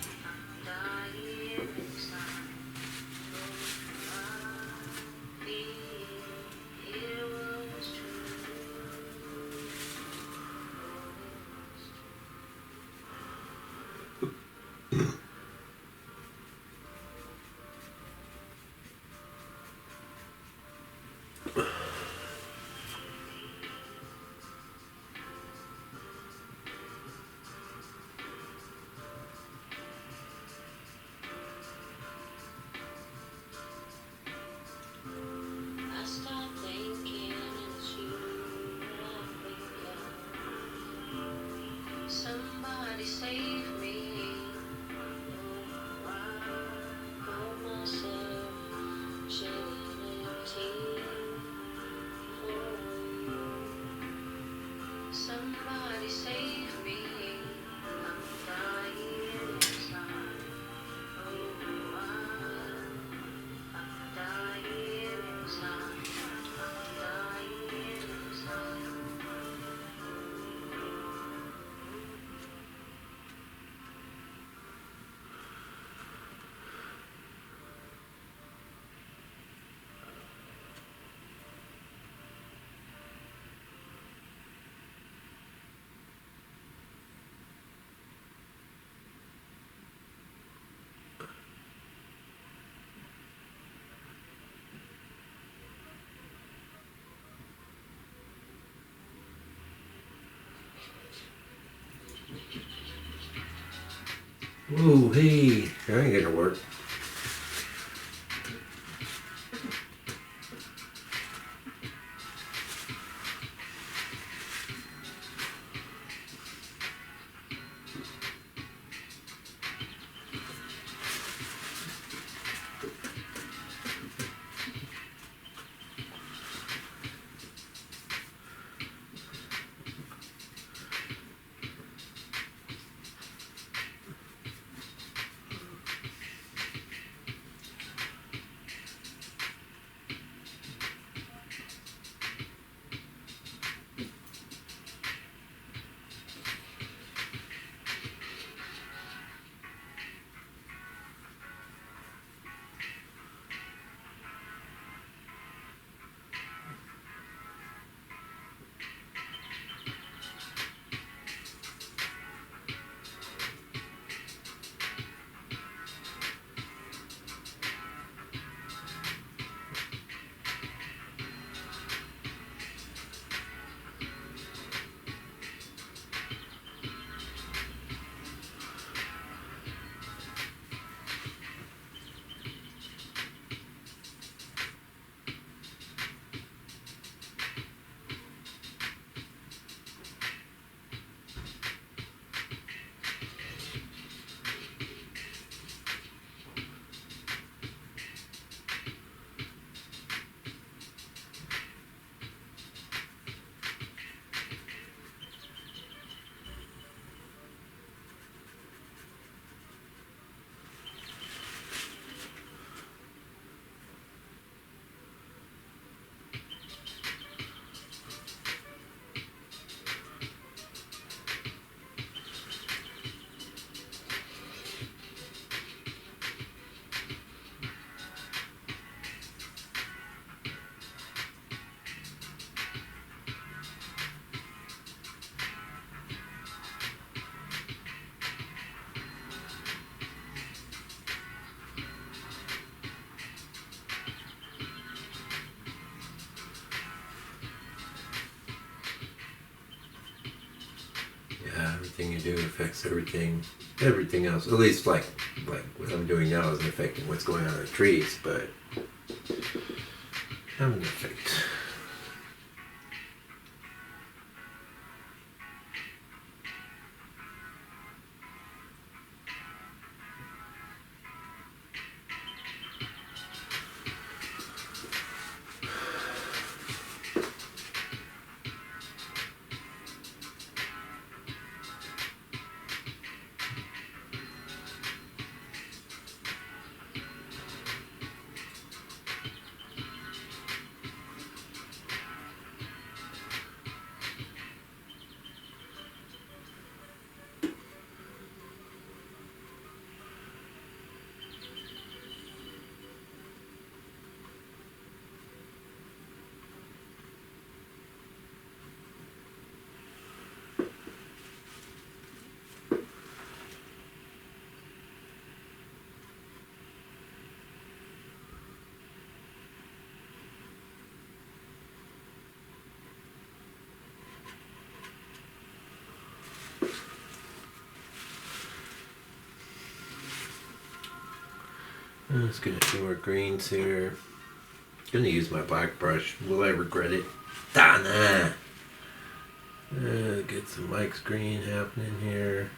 save me. I caught myself shedding a tear for you. Somebody save me. I'm dying inside. Oh, I'm dying inside. I'm dying inside. Whoa, hey, that ain't gonna work. Yeah, everything you do affects everything else. At least like what I'm doing now isn't affecting what's going on in the trees, but having an effect. Let's get a few more greens here. Gonna use my black brush. Will I regret it? Donna! Get some Mike's green happening here.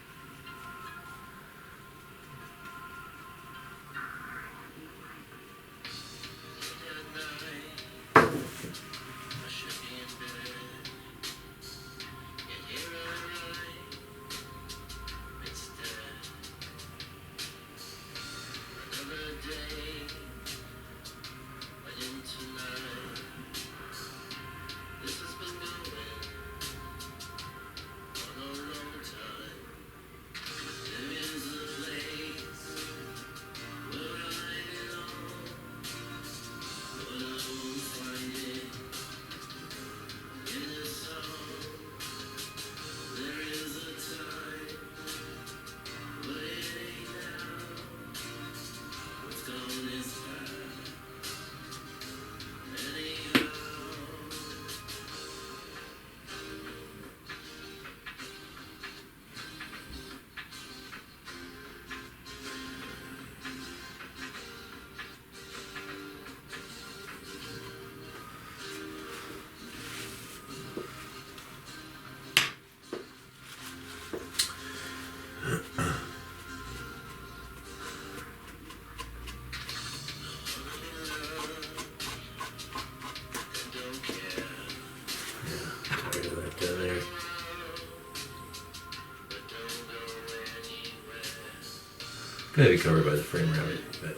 Maybe covered by the frame rabbit, but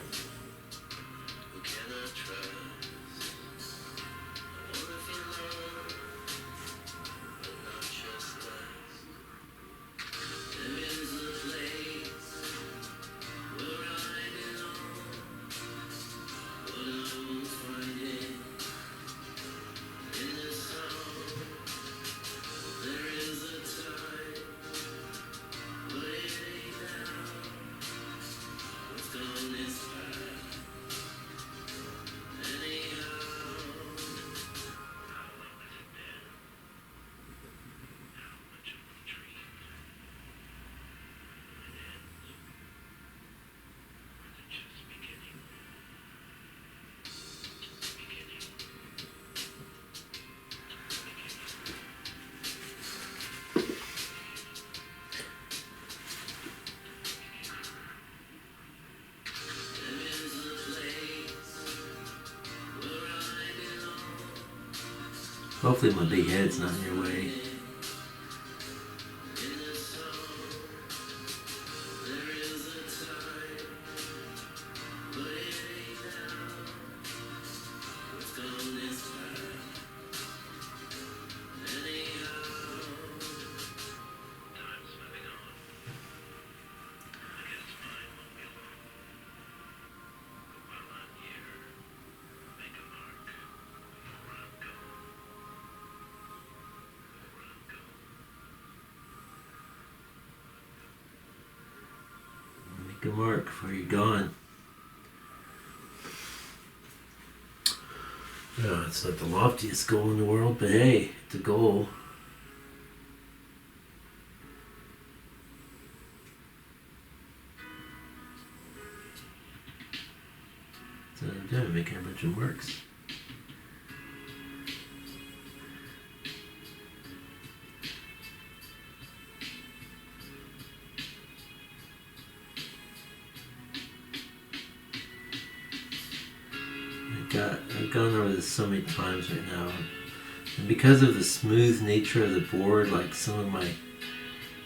hopefully my big head's not in your way. Make a mark before you're gone. No, it's not the loftiest goal in the world, but hey, it's a goal. So I'm doing, making a bunch of marks. I've gone over this so many times right now, and because of the smooth nature of the board, like some of my,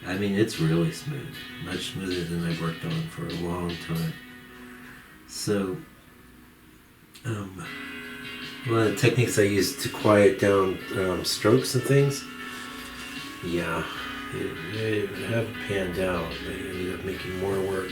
I mean, it's really smooth, much smoother than I've worked on for a long time. So, a lot of techniques I use to quiet down strokes and things, yeah, they have panned out. They ended up making more work.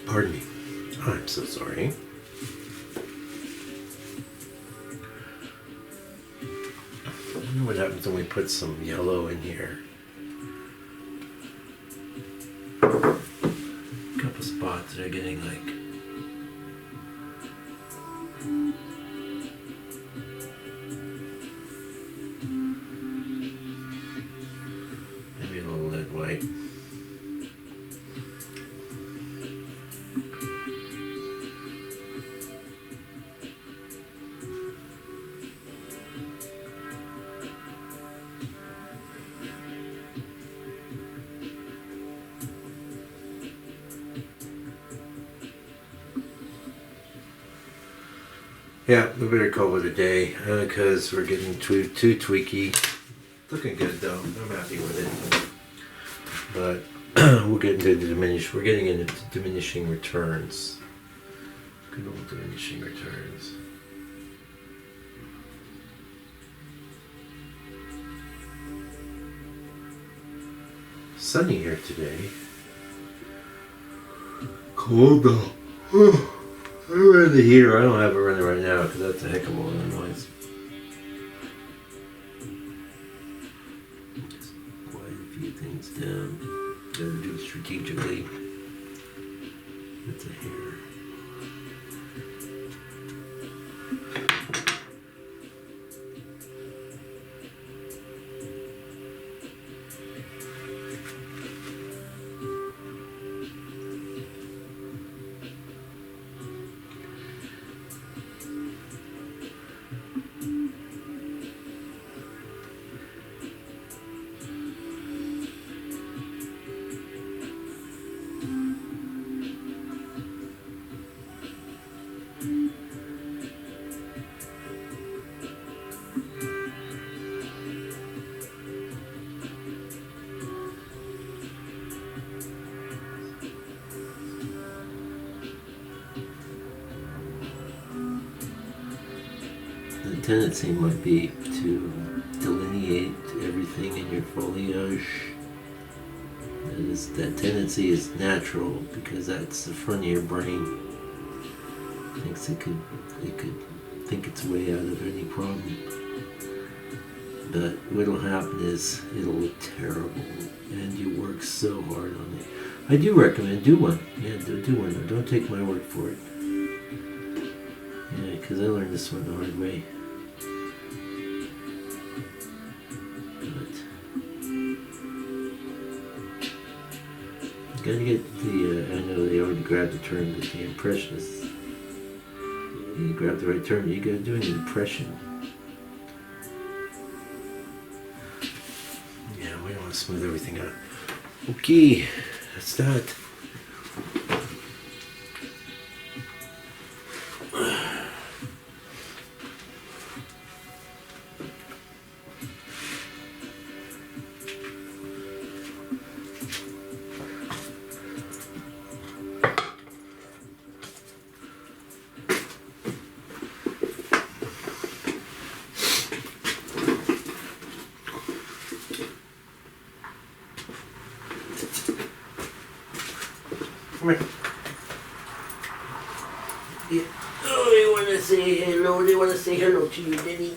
Pardon me. I'm so sorry. I wonder what happens when we put some yellow in here. A couple spots that are getting like maybe a little lead white. Yeah, we better call it a day because we're getting too tweaky. Looking good though. I'm happy with it. But we're getting into diminishing returns. Good old diminishing returns. Sunny here today. Cold though. I'm running the heater. I don't have it running right now because that's a heck of a lot of noise. Just quiet a few things down. Gotta do it strategically. That's a hair. The tendency might be to delineate everything in your foliage. That tendency is natural because that's the front of your brain. Thinks it could think its way out of any problem. But what'll happen is it'll look terrible, and you work so hard on it. I do recommend do one. Yeah, do one. Don't take my word for it. Yeah, because I learned this one the hard way. Gotta get the, I know they already grabbed the term, but the impressionists. You grab the right term, you gotta do an impression. Yeah, we don't want to smooth everything out. Okay, let's start. Come here. Yeah. Oh, they want to say hello. They want to say hello to you, Daddy.